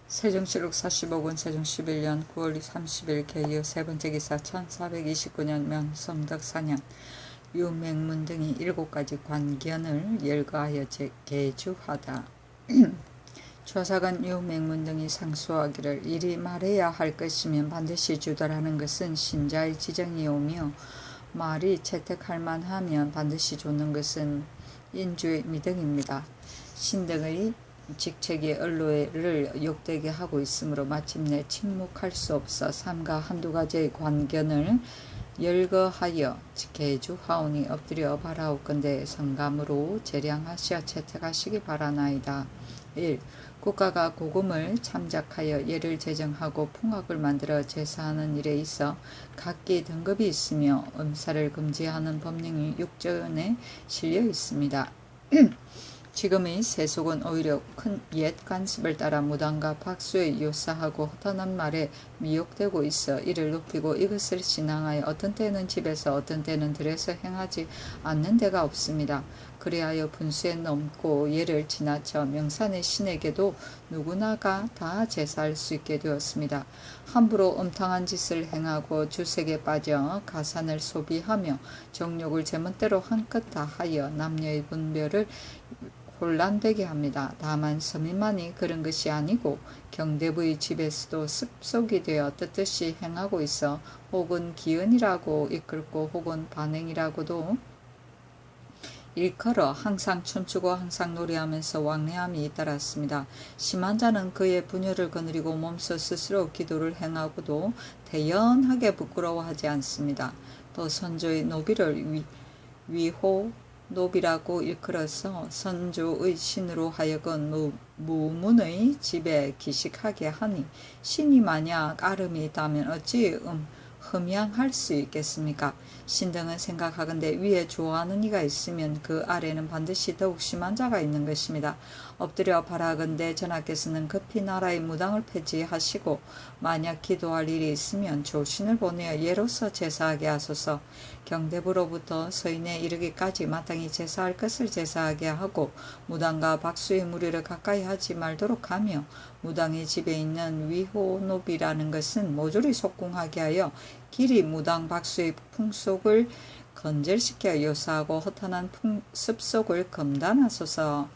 세종실록 45권 세종 11년 9월 30일 개유 세번째 기사 1429년 명성덕 4년 유맹문 등이 7가지 관견을 열거하여 개주하다. 조사관 유맹문 등이 상수하기를 이리 말해야 할 것이면 반드시 주더라는 것은 신자의 지정이오며 말이 채택할 만하면 반드시 줬는 것은 인주의 미덕입니다. 신등의 직책이 언로를 욕되게 하고 있으므로 마침내 침묵할 수 없어 삼가 한두 가지의 관견을 열거하여 개주하오니 엎드려 바라옵건대 성감으로 재량하시어 채택하시기 바라나이다. 1. 국가가 고금을 참작하여 예를 제정하고 풍악을 만들어 제사하는 일에 있어 각기 등급이 있으며 음사를 금지하는 법령이 6전에 실려 있습니다. 지금의 세속은 오히려 큰 옛 관습을 따라 무당과 박수에 요사하고 허탄한 말에 미혹되고 있어 이를 높이고 이것을 신앙하여 어떤 때는 집에서 어떤 때는 들에서 행하지 않는 데가 없습니다. 그리하여 분수에 넘고 예를 지나쳐 명산의 신에게도 누구나가 다 제사할 수 있게 되었습니다. 함부로 음탕한 짓을 행하고 주색에 빠져 가산을 소비하며 정욕을 제멋대로 한껏 다하여 남녀의 분별을 혼란되게 합니다. 다만 서민만이 그런 것이 아니고 경대부의 집에서도 습속이 되어 뜻뜻이 행하고 있어 혹은 기은이라고 이끌고 혹은 반행이라고도 일컬어 항상 춤추고 항상 노래하면서 왕래함이 잇따랐습니다. 심한 자는 그의 분열을 거느리고 몸소 스스로 기도를 행하고도 대연하게 부끄러워하지 않습니다. 또 선조의 노비를 위호 노비라고 일컬어서 선조의 신으로 하여금 무문의 집에 기식하게 하니 신이 만약 아름이 있다면 어찌 흠양할 수 있겠습니까? 신등은 생각하건대 위에 좋아하는 이가 있으면 그 아래는 반드시 더욱 심한 자가 있는 것입니다. 엎드려 바라건대 전하께서는 급히 나라의 무당을 폐지하시고 만약 기도할 일이 있으면 조신을 보내어 예로서 제사하게 하소서. 경대부로부터 서인에 이르기까지 마땅히 제사할 것을 제사하게 하고 무당과 박수의 무리를 가까이 하지 말도록 하며 무당의 집에 있는 위호노비라는 것은 모조리 속궁하게 하여 길이 무당 박수의 풍속을 건절시켜 요사하고 허탄한 습속을 검단하소서.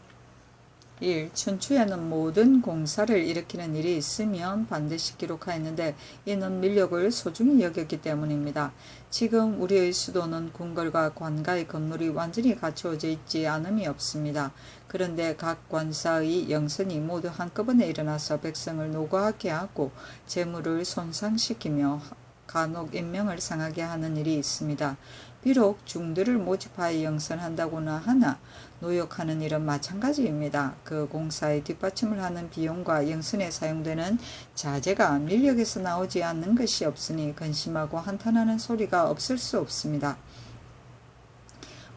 1. 춘추에는 모든 공사를 일으키는 일이 있으면 반드시 기록하였는데 이는 민력을 소중히 여겼기 때문입니다. 지금 우리의 수도는 궁궐과 관가의 건물이 완전히 갖추어져 있지 않음이 없습니다. 그런데 각 관사의 영선이 모두 한꺼번에 일어나서 백성을 노고하게 하고 재물을 손상시키며 간혹 인명을 상하게 하는 일이 있습니다. 비록 중들을 모집하여 영선한다고나 하나 노역하는 일은 마찬가지입니다. 그 공사에 뒷받침을 하는 비용과 영선에 사용되는 자재가 민력에서 나오지 않는 것이 없으니 근심하고 한탄하는 소리가 없을 수 없습니다.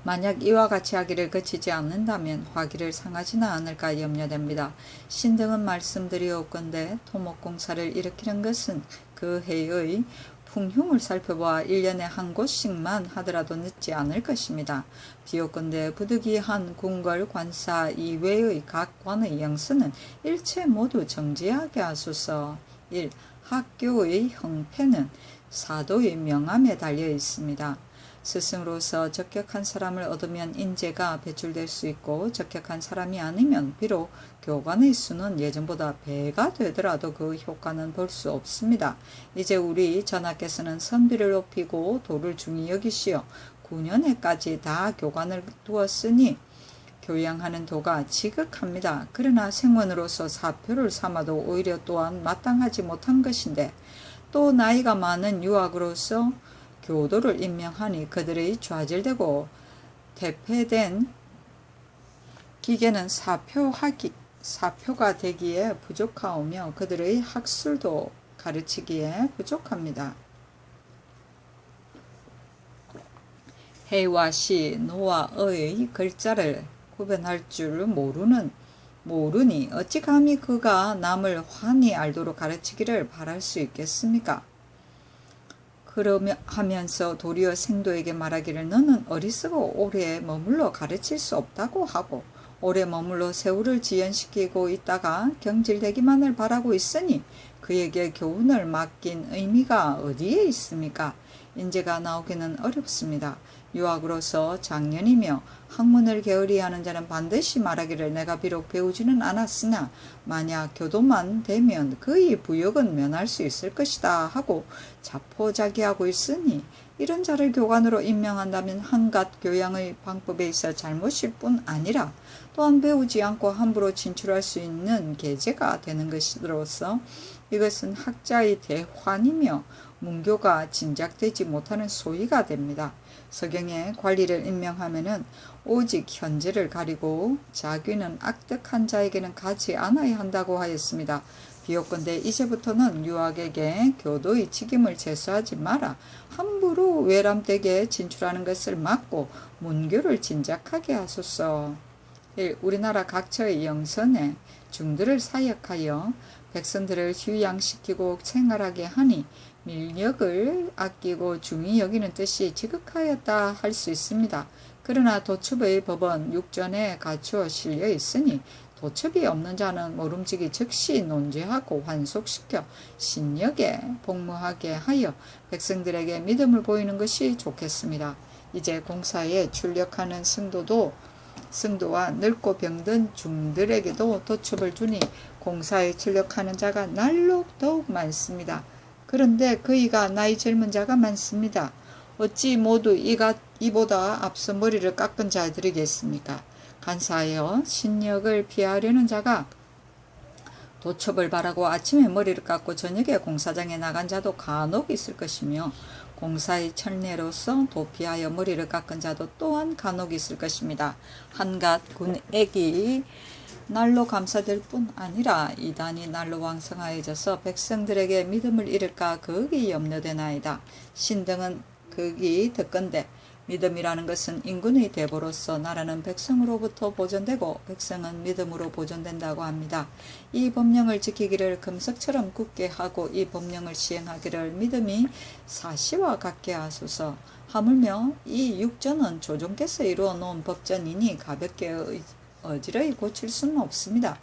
만약 이와 같이 하기를 그치지 않는다면 화기를 상하지나 않을까 염려됩니다. 신등은 말씀드리옵건대 토목공사를 일으키는 것은 그 해의 풍흉을 살펴보아 1년에 한 곳씩만 하더라도 늦지 않을 것입니다. 비옵건대 부득이한 궁궐 관사 이외의 각 관의 영수는 일체 모두 정지하게 하소서. 1. 학교의 형패는 사도의 명함에 달려 있습니다. 스승으로서 적격한 사람을 얻으면 인재가 배출될 수 있고 적격한 사람이 아니면 비록 교관의 수는 예전보다 배가 되더라도 그 효과는 볼 수 없습니다. 이제 우리 전하께서는 선비를 높이고 도를 중히 여기시어 9년에까지 다 교관을 두었으니 교양하는 도가 지극합니다. 그러나 생원으로서 사표를 삼아도 오히려 또한 마땅하지 못한 것인데 또 나이가 많은 유학으로서 교도를 임명하니 그들의 좌절되고 대패된 기계는 사표가 되기에 부족하오며 그들의 학술도 가르치기에 부족합니다. 해와 시, 노와 어의 글자를 구별할 줄 모르니 어찌 감히 그가 남을 환히 알도록 가르치기를 바랄 수 있겠습니까? 그러며 하면서 도리어 생도에게 말하기를 너는 어리석어 오래 머물러 가르칠 수 없다고 하고 오래 머물러 세월을 지연시키고 있다가 경질되기만을 바라고 있으니 그에게 교훈을 맡긴 의미가 어디에 있습니까? 인재가 나오기는 어렵습니다. 유학으로서 작년이며 학문을 게으리하는 자는 반드시 말하기를 내가 비록 배우지는 않았으나 만약 교도만 되면 그의 부역은 면할 수 있을 것이다 하고 자포자기하고 있으니 이런 자를 교관으로 임명한다면 한갓 교양의 방법에 있어 잘못일 뿐 아니라 또한 배우지 않고 함부로 진출할 수 있는 계제가 되는 것으로서 이것은 학자의 대환이며 문교가 진작되지 못하는 소위가 됩니다. 서경에 관리를 임명하면은 오직 현재를 가리고 자귀는 악덕한 자에게는 가지 않아야 한다고 하였습니다. 비옥건대 이제부터는 유학에게 교도의 직임을 제수하지 마라. 함부로 외람되게 진출하는 것을 막고 문교를 진작하게 하소서. 1. 우리나라 각처의 영선에 중들을 사역하여 백성들을 휴양시키고 생활하게 하니 밀력을 아끼고 중히 여기는 뜻이 지극하였다 할 수 있습니다. 그러나 도첩의 법은 육전에 갖추어 실려 있으니 도첩이 없는 자는 모름지기 즉시 논죄하고 환속시켜 신력에 복무하게 하여 백성들에게 믿음을 보이는 것이 좋겠습니다. 이제 공사에 출력하는 승도와 늙고 병든 중들에게도 도첩을 주니 공사에 출력하는 자가 날로 더욱 많습니다. 그런데 그이가 나이 젊은 자가 많습니다. 어찌 모두 이보다 앞서 머리를 깎은 자들이겠습니까? 간사하여 신력을 피하려는 자가 도첩을 바라고 아침에 머리를 깎고 저녁에 공사장에 나간 자도 간혹 있을 것이며 공사의 천례로서 도피하여 머리를 깎은 자도 또한 간혹 있을 것입니다. 한갓 군액이 날로 감사될 뿐 아니라 이단이 날로 왕성하여져서 백성들에게 믿음을 잃을까 극이 염려되나이다. 신등은 극이 듣건대 믿음이라는 것은 인군의 대보로서 나라는 백성으로부터 보존되고 백성은 믿음으로 보존된다고 합니다. 이 법령을 지키기를 금석처럼 굳게 하고 이 법령을 시행하기를 믿음이 사시와 같게 하소서. 하물며 이 육전은 조정께서 이루어 놓은 법전이니 가볍게 어지러이 고칠 수는 없습니다.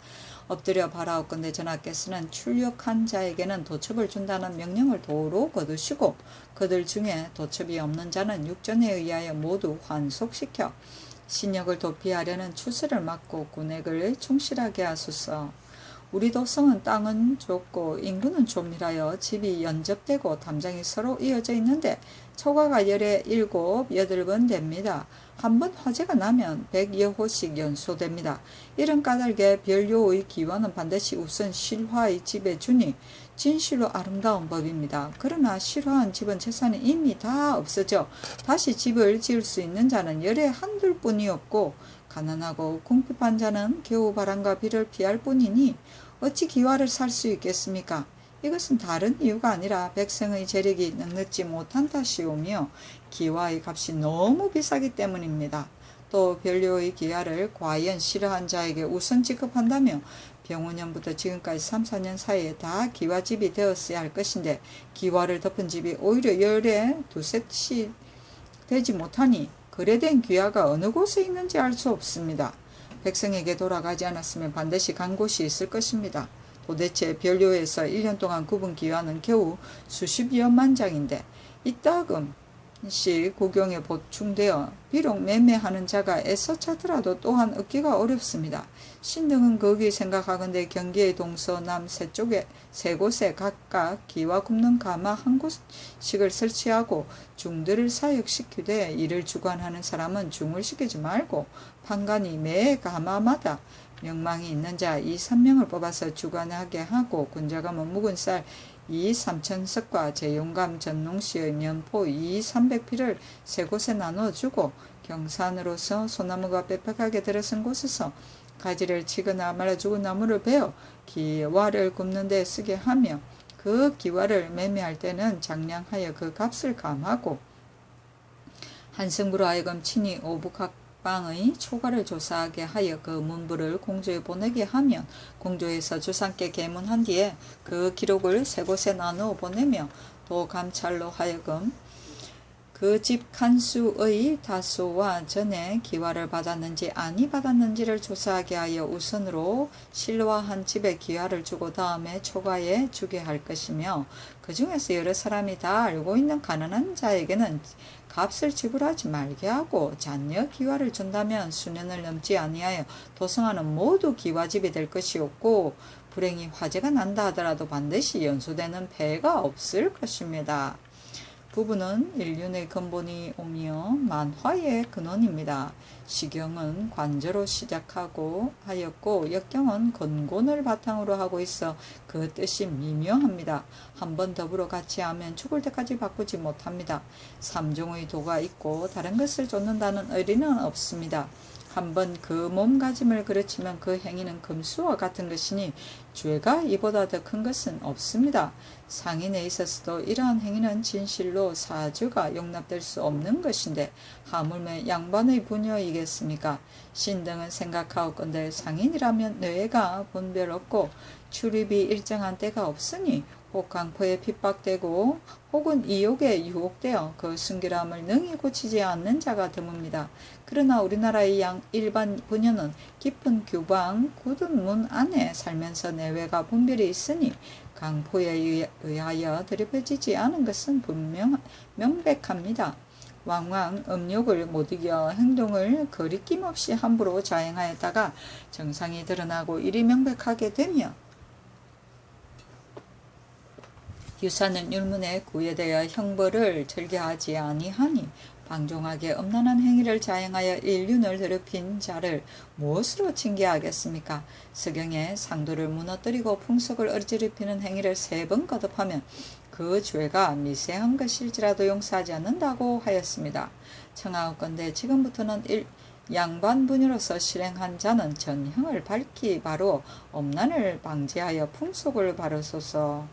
엎드려 바라옵건대 전하께서는 출력한 자에게는 도첩을 준다는 명령을 도로 거두시고 그들 중에 도첩이 없는 자는 육전에 의하여 모두 환속시켜 신역을 도피하려는 추세를 막고 군액을 충실하게 하소서. 우리 도성은 땅은 좁고 인구는 조밀하여 집이 연접되고 담장이 서로 이어져 있는데 초가가 열에 7, 8번 됩니다. 한번 화재가 나면 100여호씩 연소됩니다. 이런 까닭에 별요의 기원은 반드시 우선 실화의 집에 주니 진실로 아름다운 법입니다. 그러나 실화한 집은 재산이 이미 다 없어져 다시 집을 지을 수 있는 자는 열에 한둘 뿐이었고 가난하고 궁핍한 자는 겨우 바람과 비를 피할 뿐이니 어찌 기와를 살 수 있겠습니까? 이것은 다른 이유가 아니라 백성의 재력이 넉넉지 못한 탓이오며 기와의 값이 너무 비싸기 때문입니다. 또 별료의 기와를 과연 싫어한 자에게 우선 지급한다며 병원년부터 지금까지 3, 4년 사이에 다 기와집이 되었어야 할 것인데 기와를 덮은 집이 오히려 열에 두셋이 되지 못하니 거래된 귀화가 어느 곳에 있는지 알 수 없습니다. 백성에게 돌아가지 않았으면 반드시 간 곳이 있을 것입니다. 도대체 별료에서 1년 동안 굽은 기와는 겨우 수십여만 장인데 이따금씩 국용에 보충되어 비록 매매하는 자가 애써 찾더라도 또한 얻기가 어렵습니다. 신등은 거기 생각하건대 경기의 동서남 세쪽에 세 곳에 각각 기와 굽는 가마 한 곳씩을 설치하고 중들을 사역시키되 이를 주관하는 사람은 중을 시키지 말고 판관이 매 가마마다 명망이 있는 자 2, 3명을 뽑아서 주관하게 하고 군자감은 묵은 쌀 2, 3천석과 제용감 전농시의 면포 2, 300피를 세 곳에 나눠주고 경산으로서 소나무가 빽빽하게 들어선 곳에서 가지를 치거나 말아 죽은 나무를 베어 기와를 굽는 데 쓰게 하며 그 기와를 매매할 때는 장량하여 그 값을 감하고 한승부로 하여금 친히 오북학방의 초과를 조사하게 하여 그 문부를 공조에 보내게 하면 공조에서 주상께 계문한 뒤에 그 기록을 세 곳에 나누어 보내며 도 감찰로 하여금 그 집 간수의 다소와 전에 기화를 받았는지 아니 받았는지를 조사하게 하여 우선으로 신라한 집에 기화를 주고 다음에 초과에 주게 할 것이며, 그 중에서 여러 사람이 다 알고 있는 가난한 자에게는 값을 지불하지 말게 하고, 잔여 기화를 준다면 수년을 넘지 아니하여 도성하는 모두 기화집이 될 것이었고, 불행히 화재가 난다 하더라도 반드시 연소되는 폐해가 없을 것입니다. 부부는 인륜의 근본이 오며 만화의 근원입니다. 시경은 관저로 시작하고 하였고 역경은 근곤을 바탕으로 하고 있어 그 뜻이 미묘합니다. 한번 더불어 같이 하면 죽을 때까지 바꾸지 못합니다. 삼종의 도가 있고 다른 것을 좇는다는 의리는 없습니다. 한번 그 몸가짐을 그르치면 그 행위는 금수와 같은 것이니 죄가 이보다 더 큰 것은 없습니다. 상인에 있어서도 이러한 행위는 진실로 사주가 용납될 수 없는 것인데 하물며 양반의 부녀이겠습니까? 신등은 생각하옵건대 상인이라면 뇌가 분별 없고 출입이 일정한 때가 없으니 혹 강포에 핍박되고 혹은 이욕에 유혹되어 그 순결함을 능히 고치지 않는 자가 드뭅니다. 그러나 우리나라의 일반 부녀는 깊은 규방, 굳은 문 안에 살면서 내외가 분별이 있으니 강포에 의하여 드립해지지 않은 것은 명백합니다. 왕왕 음욕을 못 이겨 행동을 거리낌 없이 함부로 자행하였다가 정상이 드러나고 일이 명백하게 되며 유사는 율문에 구애되어 형벌을 절개하지 아니하니 방종하게 음란한 행위를 자행하여 인륜을 더럽힌 자를 무엇으로 징계하겠습니까? 서경에 상도를 무너뜨리고 풍속을 어지럽히는 행위를 3번 거듭하면 그 죄가 미세한 것일지라도 용서하지 않는다고 하였습니다. 청하옵건대 지금부터는 양반분으로서 실행한 자는 전형을 밝히 바로 엄난을 방지하여 풍속을 바르소서.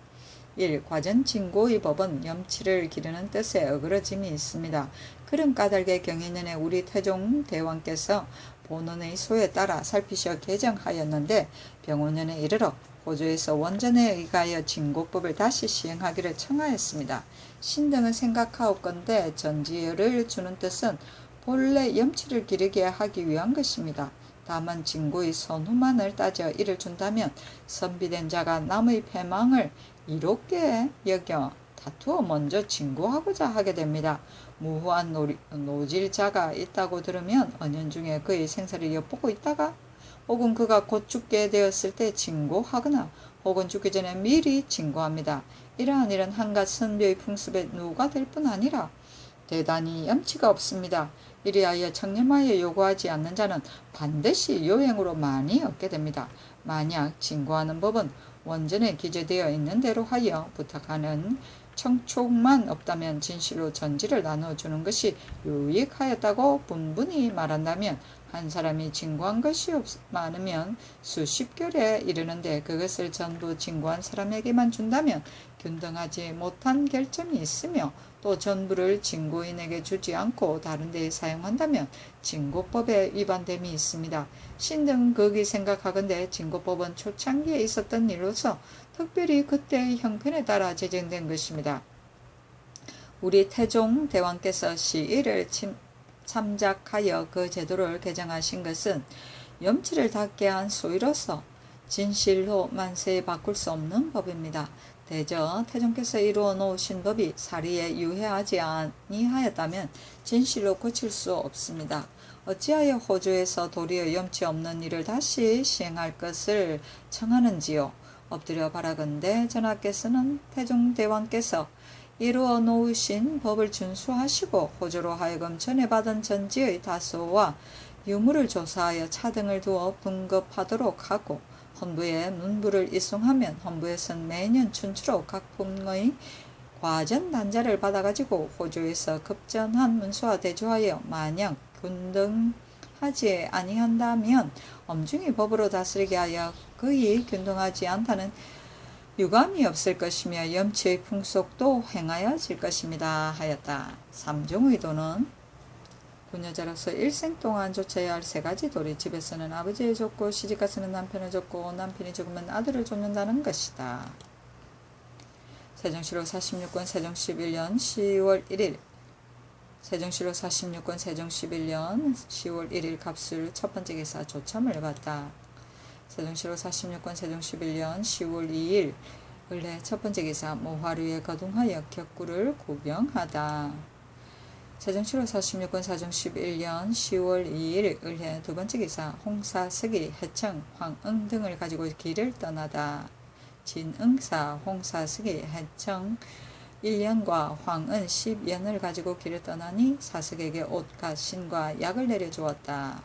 1. 과전진고의 법은 염치를 기르는 뜻에 어그러짐이 있습니다. 그런 까닭의 경인년에 우리 태종 대왕께서 본원의 소에 따라 살피셔 개정하였는데 병오년에 이르러 호조에서 원전에 의하여 진고법을 다시 시행하기를 청하였습니다. 신등은 생각하옵건대 전지를 주는 뜻은 본래 염치를 기르게 하기 위한 것입니다. 다만 진고의 선후만을 따져 이를 준다면 선비된 자가 남의 패망을 이롭게 여겨 다투어 먼저 진고하고자 하게 됩니다. 무후한 노질자가 있다고 들으면 은연중에 그의 생사를 엿보고 있다가 혹은 그가 곧 죽게 되었을 때 진고하거나 혹은 죽기 전에 미리 진고합니다. 이러한 일은 한갓 선비의 풍습에 누가 될 뿐 아니라 대단히 염치가 없습니다. 이리하여 청렴하여 요구하지 않는 자는 반드시 요행으로 많이 얻게 됩니다. 만약 진고하는 법은 원전에 기재되어 있는 대로 하여 부탁하는 청촉만 없다면 진실로 전지를 나눠주는 것이 유익하였다고 분분히 말한다면 한 사람이 진고한 것이 많으면 수십 결에 이르는데 그것을 전부 진고한 사람에게만 준다면 균등하지 못한 결점이 있으며 또 전부를 진고인에게 주지 않고 다른 데에 사용한다면 진고법에 위반됨이 있습니다. 신등 극이 생각하건대 진고법은 초창기에 있었던 일로서 특별히 그때의 형편에 따라 제정된 것입니다. 우리 태종 대왕께서 시일을 참작하여 그 제도를 개정하신 것은 염치를 닫게 한 소위로서 진실로 만세에 바꿀 수 없는 법입니다. 대저 태종께서 이루어 놓으신 법이 사리에 유해하지 아니하였다면 진실로 고칠 수 없습니다. 어찌하여 호조에서 도리어 염치 없는 일을 다시 시행할 것을 청하는지요. 엎드려 바라건대 전하께서는 태종대왕께서 이루어 놓으신 법을 준수하시고 호조로 하여금 전에 받은 전지의 다소와 유물을 조사하여 차등을 두어 분급하도록 하고 헌부에 문부를 이송하면 헌부에선 매년 춘추로 각 품의 과전 단자를 받아가지고 호조에서 급전한 문서와 대조하여 만약 균등하지 아니한다면 엄중히 법으로 다스리게 하여 거의 균등하지 않다는 유감이 없을 것이며 염치의 풍속도 행하여질 것입니다 하였다. 삼종의 도는 부녀자로서 일생 동안 좇아야 할 3가지 도리. 집에서는 아버지를 좇고 시집가서는 남편을 좇고 남편이 죽으면 아들을 좇는다는 것이다. 세종시록 46권 세종 11년 10월 1일 세종시로 46권 세종 11년 10월 1일 갑술 첫 번째 기사 조참을 받다. 세종시로 46권 세종 11년 10월 2일 을해 첫 번째 기사 모화류에 거둥하여 격구를 구경하다. 세종시로 46권 세종 11년 10월 2일 을해 두 번째 기사 홍사석이 해청, 황응 등을 가지고 길을 떠나다. 진응사, 홍사석이 해청 1년과 황은 10연을 가지고 길을 떠나니 사석에게 옷과 신과 약을 내려주었다.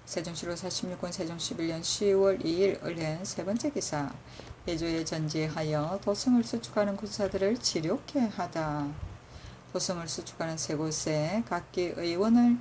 세종시로 46권 세종 11년 10월 2일 을해 세 번째 기사 예조에 전지하여 도성을 수축하는 군사들을 치료케 하다. 도성을 수축하는 세 곳에 각기 의원을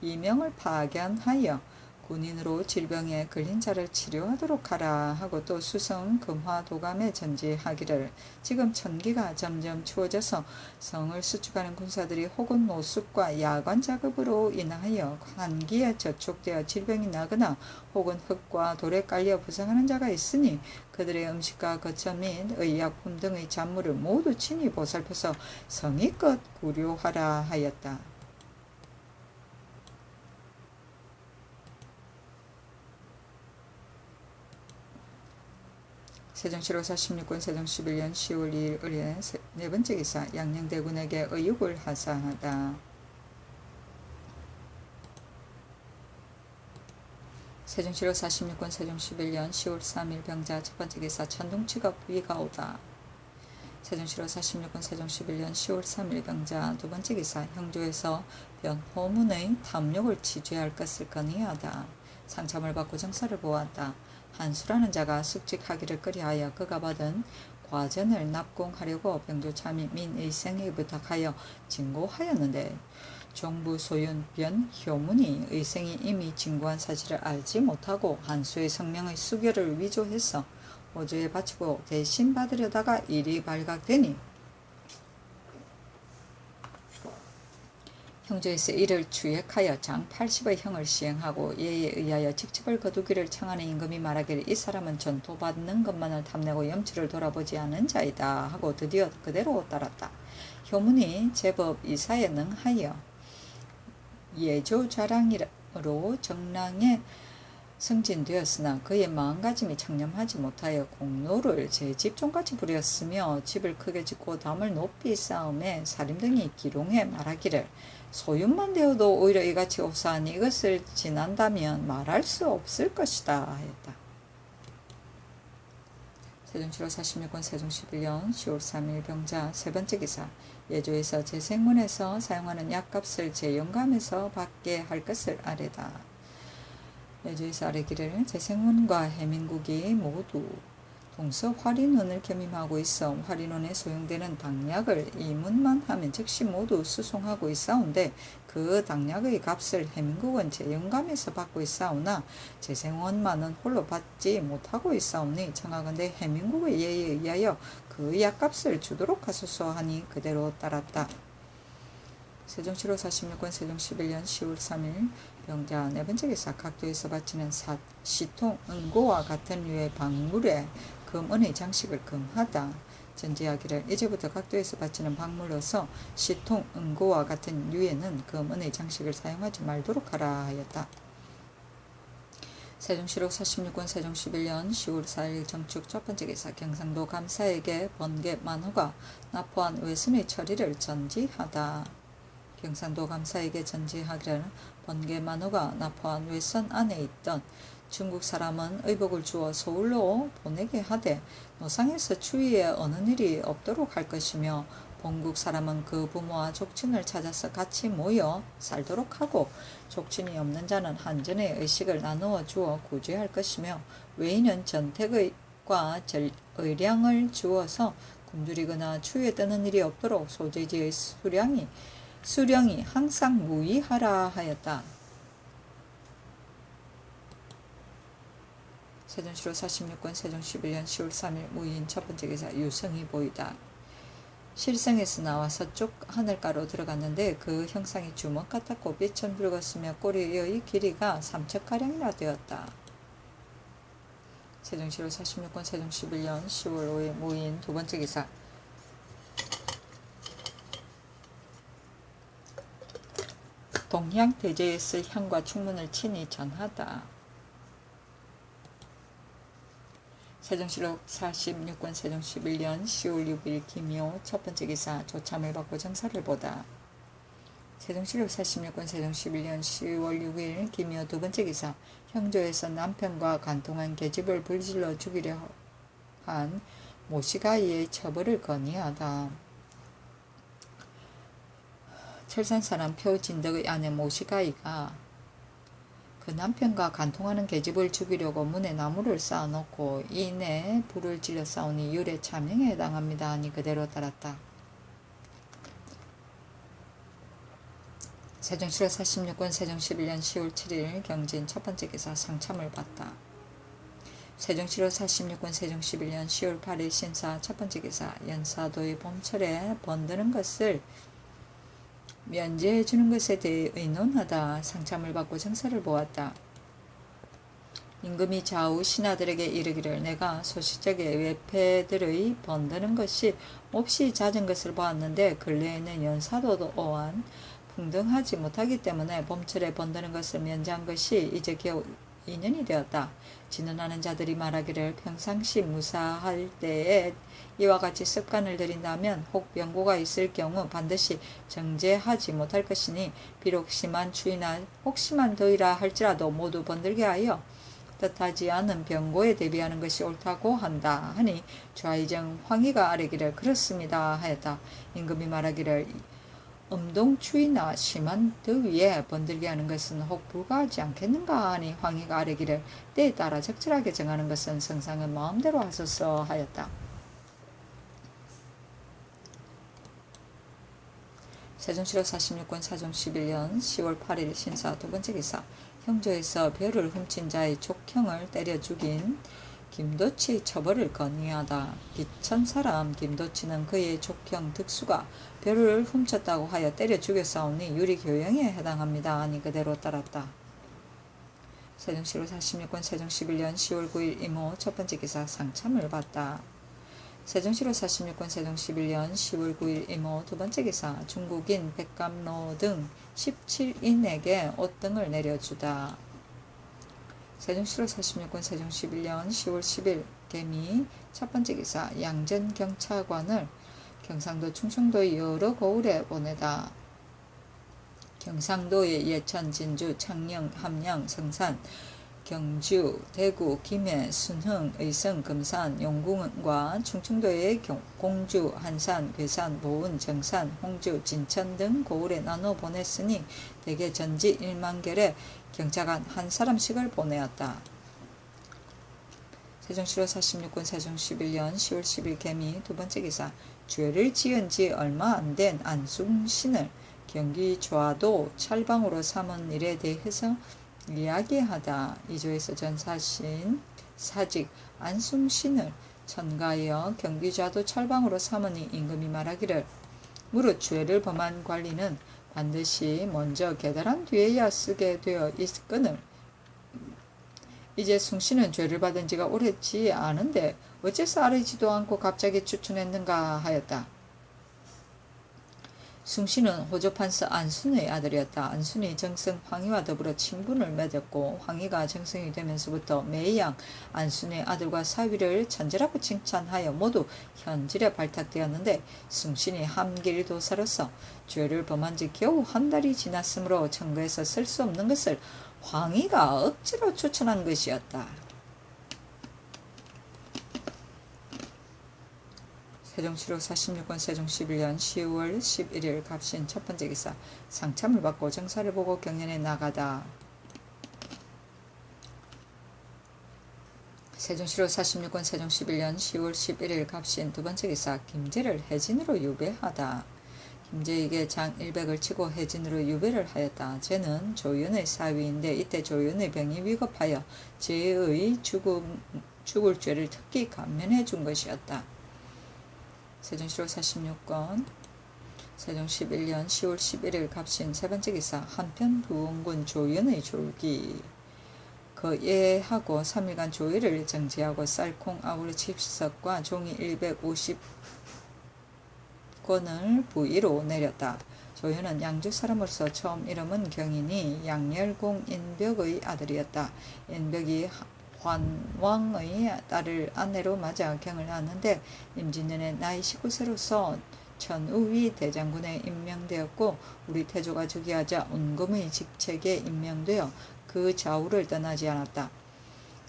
2명을 파견하여 군인으로 질병에 걸린 자를 치료하도록 하라 하고 또 수성 금화 도감에 전지하기를 지금 천기가 점점 추워져서 성을 수축하는 군사들이 혹은 노숙과 야관 작업으로 인하여 한기에 저촉되어 질병이 나거나 혹은 흙과 돌에 깔려 부상하는 자가 있으니 그들의 음식과 거처 및 의약품 등의 잔물을 모두 친히 보살펴서 성의껏 구료하라 하였다. 세종시로 46권 세종 11년 10월 2일 을해 네 번째 기사 양녕대군에게 의육을 하사하다. 세종시로 46권 세종 11년 10월 3일 병자 첫 번째 기사 천둥치가 위가 오다. 세종시로 46권 세종 11년 10월 3일 병자 두 번째 기사 형조에서 변호문의 탐욕을 치죄할 것을 건의하다. 상참을 받고 정사를 보았다. 한수라는 자가 숙직하기를 끄리하여 그가 받은 과전을 납공하려고 병조참이 민의생에게 부탁하여 진고하였는데 종부 소윤 변효문이 의생이 이미 진고한 사실을 알지 못하고 한수의 성명의 수결을 위조해서 오조에 바치고 대신 받으려다가 일이 발각되니 형조에서 이를 추액하여 장 80의 형을 시행하고 이에 의하여 직첩을 거두기를 청하는 임금이 말하기를 이 사람은 전토받는 것만을 탐내고 염치를 돌아보지 않은 자이다 하고 드디어 그대로 따랐다. 효문이 제법 이사에 능하여 예조자랑으로 정랑에 승진되었으나 그의 마음가짐이 청렴하지 못하여 공로를 제 집종같이 부렸으며 집을 크게 짓고 담을 높이 쌓음에 사림 등이 기롱해 말하기를 소윤만 되어도 오히려 이같이 오사하니 이것을 지난다면 말할 수 없을 것이다 하였다. 세종시로 46권 세종 11년 10월 3일 병자 세 번째 기사 예조에서 재생문에서 사용하는 약값을 재영감에서 받게 할 것을 아뢰다. 예조에서 아뢰기를 재생문과 해민국이 모두 동서 화린원을 겸임하고 있어 화린원에 소용되는 당약을 이문만 하면 즉시 모두 수송하고 있사온데 그 당약의 값을 해민국은 재영감에서 받고 있사오나 재생원만은 홀로 받지 못하고 있사오니 청하건대 해민국의 예에 의하여 그 약값을 주도록 하소서 하니 그대로 따랐다. 세종시로 46권 세종 11년 10월 3일 병자 네 번째 기사 각도에서 바치는 시통, 은고와 같은 류의 박물에 금은의 장식을 금하다. 전지하기를 이제부터 각도에서 바치는 박물로서 시통, 은고와 같은 류에는 금은의 장식을 사용하지 말도록 하라 하였다. 세종시로 46권 세종 11년 10월 4일 정축 첫 번째 기사 경상도 감사에게 번개 만호가 납포한 외선의 처리를 전지하다. 경상도 감사에게 전지하기를 번개 만호가 납포한 외선 안에 있던 중국 사람은 의복을 주어 서울로 보내게 하되 노상에서 추위에 어느 일이 없도록 할 것이며 본국 사람은 그 부모와 족친을 찾아서 같이 모여 살도록 하고 족친이 없는 자는 한전의 의식을 나누어 주어 구제할 것이며 외인은 전택과 의량을 주어서 굶주리거나 추위에 뜨는 일이 없도록 소재지의 수령이 항상 무의하라 하였다. 세종시로 46권 세종 11년 10월 3일 무인 첫 번째 기사 유성이 보이다. 실성에서 나와 서쪽 하늘가로 들어갔는데 그 형상이 주먹 같았고 빛은 붉었으며 꼬리의 길이가 3척가량이나 되었다. 세종시로 46권 세종 11년 10월 5일 무인 두 번째 기사 동향대제에 쓸 향과 충문을 친히 전하다. 세종시록 46권 세종 11년 10월 6일 김효 첫 번째 기사 조참을 받고 정사를 보다. 세종시록 46권 세종 11년 10월 6일 김효 두 번째 기사 형조에서 남편과 간통한 계집을 불질러 죽이려 한 모시가이의 처벌을 건의하다. 철산사람 표진덕의 아내 모시가이가 그 남편과 간통하는 계집을 죽이려고 문에 나무를 쌓아놓고 이내 불을 질러 싸우니 율의 차명에 해당합니다 하니 그대로 따랐다. 세종시록 46권 세종 11년 10월 7일 경진 첫 번째 기사 상참을 받다. 세종시록 46권 세종 11년 10월 8일 신사 첫 번째 기사 연사도의 봄철에 번드는 것을 면제해 주는 것에 대해 의논하다. 상참을 받고 정사를 보았다. 임금이 좌우 신하들에게 이르기를 내가 소시적에 외패들의 번드는 것이 몹시 잦은 것을 보았는데 근래에는 연사도 또한 풍등하지 못하기 때문에 봄철에 번드는 것을 면제한 것이 이제 겨우 2년이 되었다. 진언하는 자들이 말하기를 평상시 무사할 때에 이와 같이 습관을 들인다면 혹 병고가 있을 경우 반드시 정제하지 못할 것이니 비록 심한 추위나 혹심한 더위라 할지라도 모두 번들게 하여 뜻하지 않은 병고에 대비하는 것이 옳다고 한다 하니 좌의정 황희가 아뢰기를 그렇습니다 하였다. 임금이 말하기를 음동추위나 심한 더위에 번들게 하는 것은 혹 불가하지 않겠는가 하니 황희가 아뢰기를 때에 따라 적절하게 정하는 것은 성상은 마음대로 하소서 하였다. 세종시록 46권 사종 11년 10월 8일 신사 두 번째 기사 형조에서 벼를 훔친 자의 족형을 때려 죽인 김도치 처벌을 건의하다. 기천 사람 김도치는 그의 족형 득수가 벼를 훔쳤다고 하여 때려 죽였사오니 유리교형에 해당합니다 하니 그대로 따랐다. 세종시록 46권 세종 11년 10월 9일 이모 첫 번째 기사 상참을 받다. 세종시록 46권 세종 11년 10월 9일 이모 두 번째 기사 중국인 백감로 등 17인에게 옷 등을 내려주다. 세종시록 46권 세종 11년 10월 10일 개미 첫 번째 기사 양전 경차관을 경상도 충청도의 여러 고을에 보내다. 경상도의 예천, 진주, 창녕, 함양, 성산, 경주, 대구, 김해, 순흥, 의성, 금산, 용궁과 충청도의 공주, 한산, 괴산, 보은, 정산, 홍주, 진천 등 고을에 나눠 보냈으니 대개 전지 1만결에 경차관 한 사람씩을 보내었다. 세종시록 46권 세종 11년 10월 10일 개미 두 번째 기사 죄를 지은 지 얼마 안 된 안숭신을 경기 조화도 찰방으로 삼은 일에 대해서 이야기하다. 이조에서 전사신 사직 안숭신을 천가하여 경기좌도 찰방으로 삼으니 임금이 말하기를 무릇 죄를 범한 관리는 반드시 먼저 계달한 뒤에야 쓰게 되어 있거늘 이제 숭신은 죄를 받은 지가 오래지 않은데 어째서 아뢰지도 않고 갑자기 추천했는가 하였다. 숭신은 호조판서 안순의 아들이었다. 안순이 정성 황희와 더불어 친분을 맺었고 황희가 정성이 되면서부터 매양 안순의 아들과 사위를 천재라고 칭찬하여 모두 현질에 발탁되었는데 숭신이 함길도사로서 죄를 범한 지 겨우 한 달이 지났으므로 청거에서 쓸 수 없는 것을 황희가 억지로 추천한 것이었다. 세종시록 46권 세종 11년 10월 11일 갑신 첫 번째 기사 상참을 받고 정사를 보고 경연에 나가다. 세종시록 46권 세종 11년 10월 11일 갑신 두 번째 기사 김제를 해진으로 유배하다. 김제에게 장 100을 치고 해진으로 유배를 하였다. 쟤는 조윤의 사위인데 이때 조윤의 병이 위급하여 제의 죽을 죄를 특히 감면해 준 것이었다. 세종시록 46권 세종 11년 10월 11일 갑신 세 번째 기사 한편 부원군 조윤의 졸기 거예하고 3일간 조의를 정지하고 쌀콩 아우르 칩석과 종이 150권을 부위로 내렸다. 조연은 양주 사람으로서 처음 이름은 경인이 양열공 인벽의 아들이었다. 인벽이 환왕의 딸을 아내로 맞아 경을 낳았는데 임진년에 나이 19세로서 천우위 대장군에 임명되었고 우리 태조가 즉위하자 운금의 직책에 임명되어 그 좌우를 떠나지 않았다.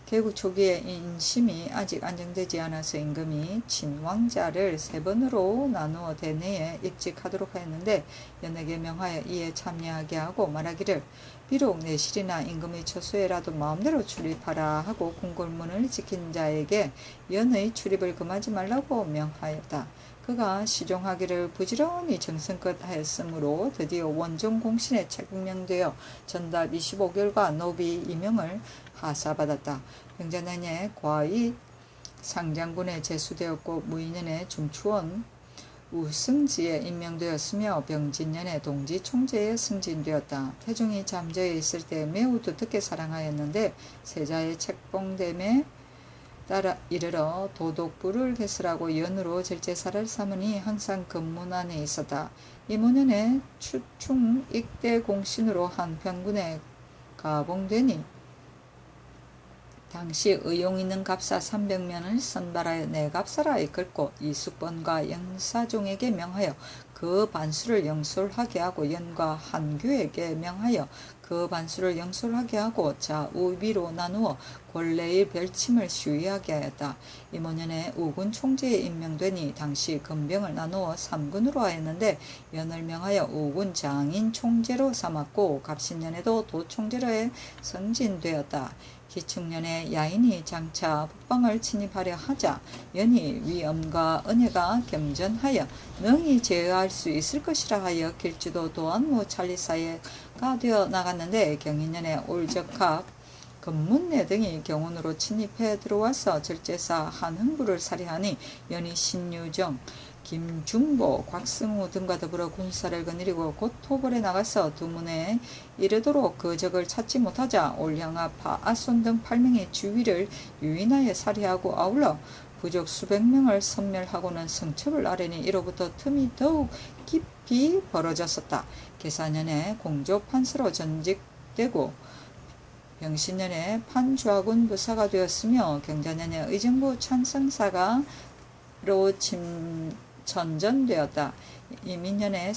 개국 초기에 인심이 아직 안정되지 않아서 임금이 친왕자를 3번으로 나누어 대내에 입직하도록 하였는데 연에게 명하여 이에 참여하게 하고 말하기를 비록 내실이나 임금의 처소에라도 마음대로 출입하라 하고 궁궐문을 지킨 자에게 연의 출입을 금하지 말라고 명하였다. 그가 시종하기를 부지런히 정성껏 하였으므로 드디어 원종 공신에 책명되어 전답 25개월과 노비 2명을 하사받았다. 병자년에 과의 상장군에 제수되었고 무인년에 중추원 우승지에 임명되었으며 병진년에 동지 총재에 승진되었다. 태종이 잠재해 있을 때 매우 두텁게 사랑하였는데 세자의 책봉됨에 따라 이르러 도독부를 해설하고 연으로 절제사를 삼으니 항상 근문 안에 있었다. 이문년에 추충 익대 공신으로 한평군에 가봉되니 당시 의용 있는 갑사 300명을 선발하여 내갑사라 이끌고 이숙번과 영사종에게 명하여 그 반수를 영솔하게 하고 연과 한규에게 명하여 그 반수를 영솔하게 하고 좌우위로 나누어 권례의 별침을 시위하게 하였다. 이모년에 우군 총재에 임명되니 당시 금병을 나누어 3군으로 하였는데 연을 명하여 우군 장인 총재로 삼았고 갑신년에도 도총재로 해 승진되었다. 기축년에 야인이 장차 북방을 침입하려 하자 연이 위엄과 은혜가 겸전하여 능히 제어할 수 있을 것이라 하여 길주도 도안무 찰리사예가 되어 나갔는데 경인년에 올적합 금문내 등이 경운으로 침입해 들어와서 절제사 한흥부를 살해하니 연이 신유정 김중보, 곽승우 등과 더불어 군사를 거느리고 곧 토벌에 나가서 두문에 이르도록 그 적을 찾지 못하자 올량아파, 아손 등 8명의 주위를 유인하여 살해하고 아울러 부족 수백 명을 섬멸하고는 성첩을 아뢰니 이로부터 틈이 더욱 깊이 벌어졌었다. 계사년에 공조 판서로 전직되고 병신년에 판주하군 부사가 되었으며 경자년에 의정부 찬성사가로 전전되었다. 이민년에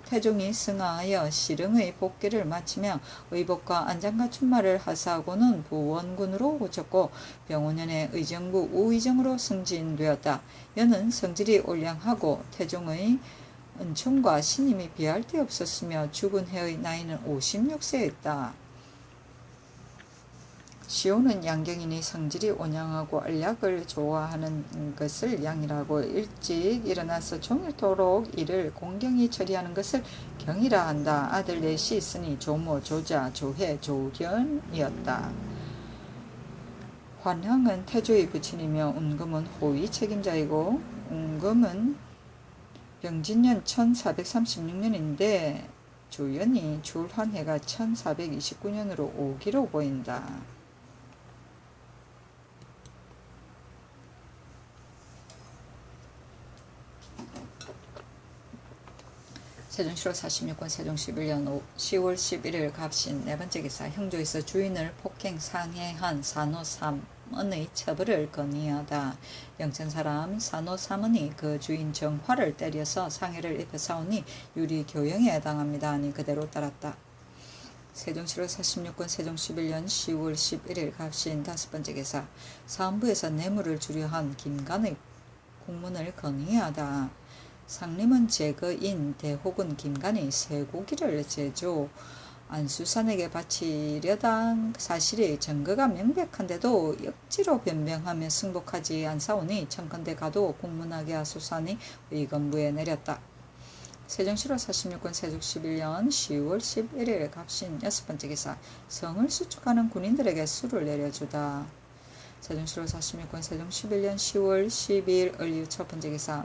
태종이 승하하여 시릉의 복귀를 마치며 의복과 안장과 춘마를 하사하고는 부원군으로 고쳤고 병오년에 의정부 우의정으로 승진되었다. 여는 성질이 올량하고 태종의 은총과 신임이 비할 데 없었으며 죽은 해의 나이는 56세였다. 시호는 양경인이 성질이 온양하고 알약을 좋아하는 것을 양이라고 일찍 일어나서 종일토록 이를 공경히 처리하는 것을 경이라 한다. 아들 넷이 있으니 조모, 조자, 조해, 조련이었다. 환향은 태조의 부친이며 운금은 호위 책임자이고 운금은 병진년 1436년인데 조연이 줄환해가 1429년으로 오기로 보인다. 세종시로 46권 세종 11년 10월 11일 갑신 네번째 기사 형조에서 주인을 폭행 상해한 산호 3은의 처벌을 건의하다. 영천사람 산호 3은이 그 주인 정화를 때려서 상해를 입혀 싸우니 유리 교형에 해당합니다 하니 그대로 따랐다. 세종시로 46권 세종 11년 10월 11일 갑신 다섯번째 기사 사헌부에서 뇌물을 주려한 김간의 공문을 건의하다. 상림은 제거인 대혹은 김간이 쇠고기를 제조 안수산에게 바치려던 사실이 증거가 명백한데도 억지로 변명하며 승복하지 않사오니 청컨대 가도 공문하게 하소서하니 의건부에 내렸다. 세종시로 46권 세종 11년 10월 11일 갑신 여섯번째 기사 성을 수축하는 군인들에게 수를 내려주다. 세종시로 46권 세종 11년 10월 12일 을유 첫번째 기사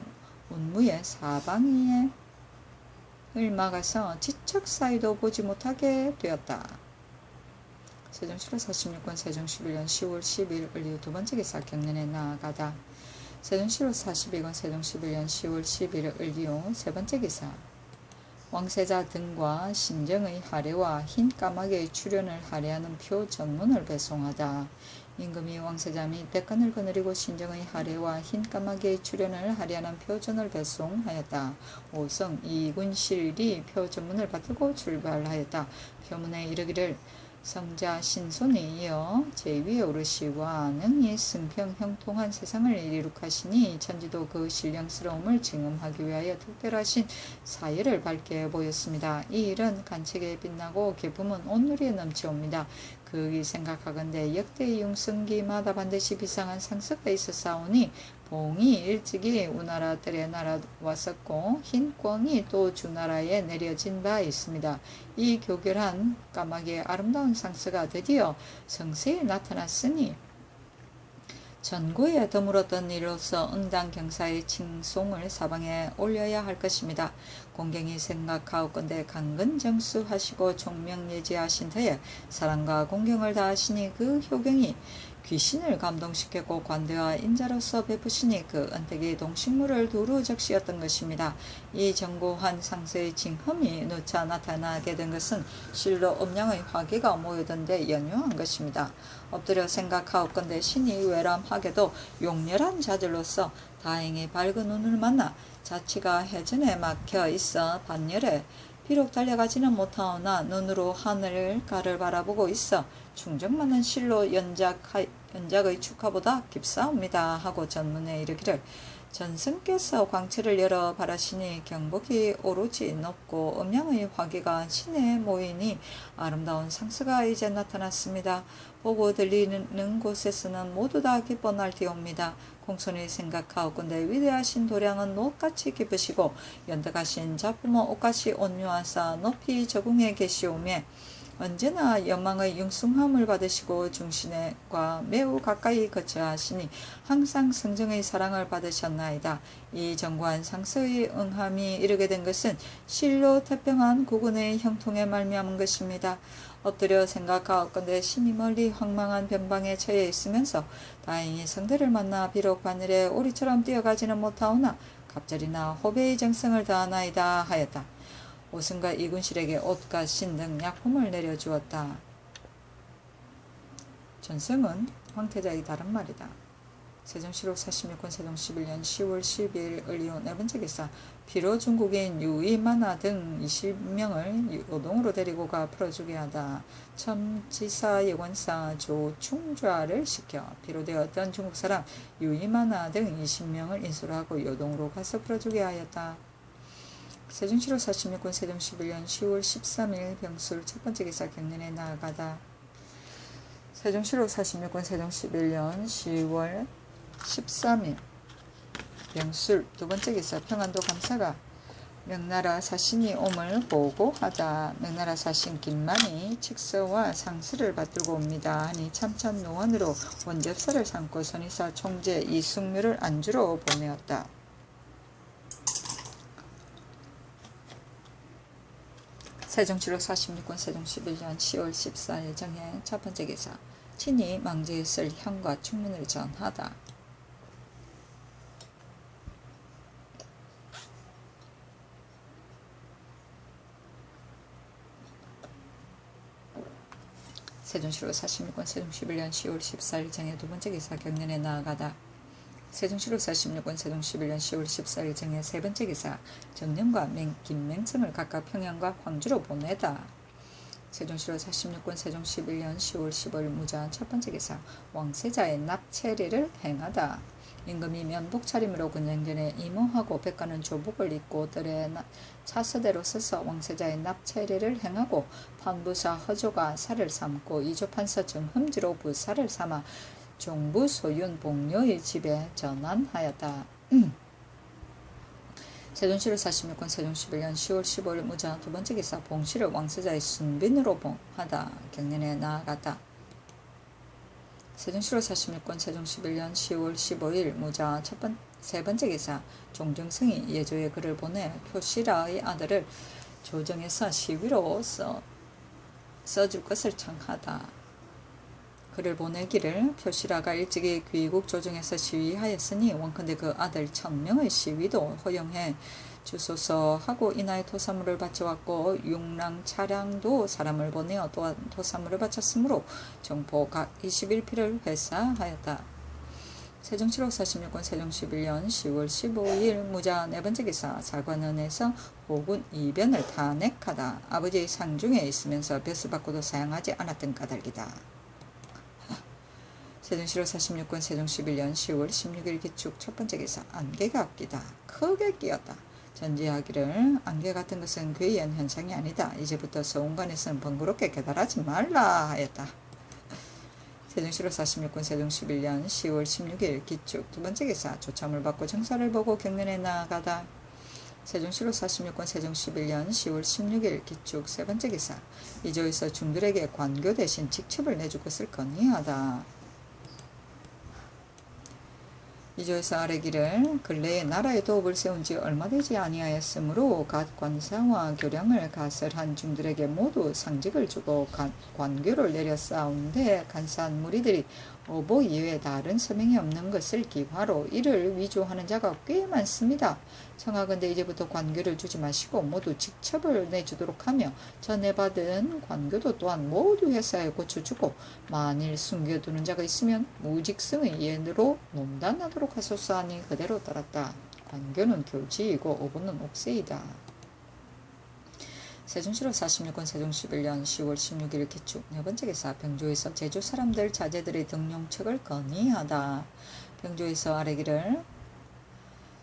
운무의 사방이에 을 막아서 지척 사이도 보지 못하게 되었다. 세종시로 46권 세종 11년 10월 10일 을유 두번째 기사 경년에 나아가다. 세종시로 42권 세종 11년 10월 11일 을유 세번째 기사 왕세자 등과 신정의 할애와 흰 까마귀의 출현을 할애하는 표 전문을 배송하다. 임금이 왕세자 및 백관을 거느리고 신정의 할애와 흰 까마귀의 출현을 할애하는 표전을 배송하였다. 5성 이군실이 표전문을 받들고 출발하였다. 표문에 이르기를 성자 신손에 이어 제2의 오르시와 능히 승평 형통한 세상을 이룩하시니 천지도 그 신령스러움을 증언하기 위하여 특별하신 사예를 밝게 보였습니다. 이 일은 간책에 빛나고 기쁨은 온누리에 넘치옵니다. 그이 생각하건대 역대 융성기마다 반드시 비상한 상서가 있었사오니 봉이 일찍이 우나라 뜰에 날아왔었고 흰 꿩이 또 주나라에 내려진 바 있습니다. 이 교결한 까마귀의 아름다운 상서가 드디어 성세에 나타났으니 전고에 드물었던 일로서 응당 경사의 칭송을 사방에 올려야 할 것입니다. 공경이 생각하옵건대 강근정수하시고 총명예지하신 터에 사랑과 공경을 다하시니 그 효경이 귀신을 감동시켰고 관대와 인자로서 베푸시니 그 은택이 동식물을 두루 적시었던 것입니다. 이 견고한 상세의 징흠이 누차 나타나게 된 것은 실로 음양의 화기가 모여든 데 연유한 것입니다. 엎드려 생각하옵건대 신이 외람하게도 용렬한 자들로서 다행히 밝은 눈을 만나 자치가 해전에 막혀 있어 반열에 비록 달려가지는 못하오나 눈으로 하늘가를 바라보고 있어 충정 많은 실로 연작의 축하보다 깊사옵니다 하고 전문에 이르기를 전승께서 광채를 열어 바라시니 경복이 오로지 높고 음양의 화기가 신에 모이니 아름다운 상수가 이제 나타났습니다. 보고 들리는 곳에서는 모두 다 기뻐 날뛰옵니다. 공손히 생각하옵건대 위대하신 도량은 녹같이 기쁘시고 연덕하신 자품은 옷같이 온유하사 높이 적응해 계시오매 언제나 영망의 융숭함을 받으시고 중신과 매우 가까이 거처하시니 항상 성정의 사랑을 받으셨나이다. 이 정고한 상서의 응함이 이르게 된 것은 실로 태평한 국운의 형통에 말미암은 것입니다. 엎드려 생각하옵건대 신이 멀리 황망한 변방에 처해 있으면서 다행히 성대를 만나 비록 바늘에 오리처럼 뛰어가지는 못하오나 갑절이나 호배의 정성을 다하나이다 하였다. 오승과 이군실에게 옷과 신 등 약품을 내려주었다. 전승은 황태자의 다른 말이다. 세종실록 46권 세종 11년 10월 12일 을리오 네 번째 기사 비로 중국인 유이만화 등 20명을 노동으로 데리고 가 풀어주게 하다. 첨지사 예관사 조충좌를 시켜 비로되었던 중국 사람 유이만화 등 20명을 인수를 하고 요동으로 가서 풀어주게 하였다. 세종실록 46권 세종 11년 10월 13일 병술 첫 번째 기사 경련에 나아가다. 세종실록 46권 세종 11년 10월 13일 병술 두 번째 기사 평안도 감사가 명나라 사신이 옴을 보고하다. 명나라 사신 김만이 칙서와 상스를 받들고 옵니다 하니 참찬 노원으로 원접사를 삼고 선의사 총재 이숙묘를 안주로 보내었다. 세종실록 46권 세종 11년 10월 14일 정해 첫 번째 기사 친히 망제에 쓸 향과 충문을 전하다. 세종실록 46권 세종 11년 10월 14일 정해 두 번째 기사 경련에 나아가다. 세종실록 46권 세종 11년 10월 14일 정해 세 번째 기사 정년과 김맹성을 각각 평양과 광주로 보내다. 세종실록 46권 세종 11년 10월 15일 무자 첫 번째 기사 왕세자의 납체례를 행하다. 임금이 면복 차림으로 근정전에 임호하고 백관은 조복을 입고 뜰에 차서대로 서서 왕세자의 납체례를 행하고 판부사 허조가 살을 삼고 이조판서 정흠지로 부사를 삼아 종부 소윤 복료의 집에 전환하였다. 세종실록 46권 세종 11년 10월 15일 무자 두 번째 기사 봉씨를 왕세자의 순빈으로 봉하다. 경련에 나아갔다. 세종실록 46권 세종 11년 10월 15일 무자 세 번째 기사 종정승이 예조에 글을 보내 표시라의 아들을 조정해서 시위로 써줄 것을 청하다. 그를 보내기를 표시라가 일찍이 귀국 조정에서 시위하였으니 원컨대 그 아들 1000명의 시위도 허용해 주소서 하고 이나의 토사물을 바쳐왔고 육랑 차량도 사람을 보내어 또한 토사물을 바쳤으므로 정포 각 21필을 회사하였다. 세종 7호 46권 세종 11년 10월 15일 무자 네 번째 기사 사관원에서 호군 이변을 탄핵하다. 아버지의 상중에 있으면서 벼슬 받고도 사양하지 않았던 까닭이다. 세종 7호 46권 세종 11년 10월 16일 기축 첫 번째 기사 안개가 끼다. 크게 끼었다. 전지하기를 안개 같은 것은 괴이한 현상이 아니다. 이제부터 서운관에서는 번거롭게 깨달하지 말라 하였다. 세종 7호 46권 세종 11년 10월 16일 기축 두 번째 기사 조참을 받고 정사를 보고 경련에 나아가다. 세종 7호 46권 세종 11년 10월 16일 기축 세 번째 기사 이조에서 중들에게 관교 대신 직첩을 내줄 것을 건의하다. 이조에서 아래기를 근래에 나라의 도읍을 세운 지 얼마 되지 아니하였으므로 각 관사와 교량을 가설한 중들에게 모두 상직을 주고 관교를 내려 싸운데 간사한 무리들이 어보 이외에 다른 서명이 없는 것을 기화로 이를 위조하는 자가 꽤 많습니다. 청하건대 이제부터 관교를 주지 마시고 모두 직첩을 내주도록 하며 전에 받은 관교도 또한 모두 회사에 고쳐주고 만일 숨겨두는 자가 있으면 무직성의 예로 논단하도록 하소서 하니 그대로 따랐다. 관교는 교지이고 어보는 옥세이다. 세종 7호 46권 세종 11년 10월 16일 기축 네 번째 기사 병조에서 제주 사람들 자제들의 등용책을 건의하다. 병조에서 아래기를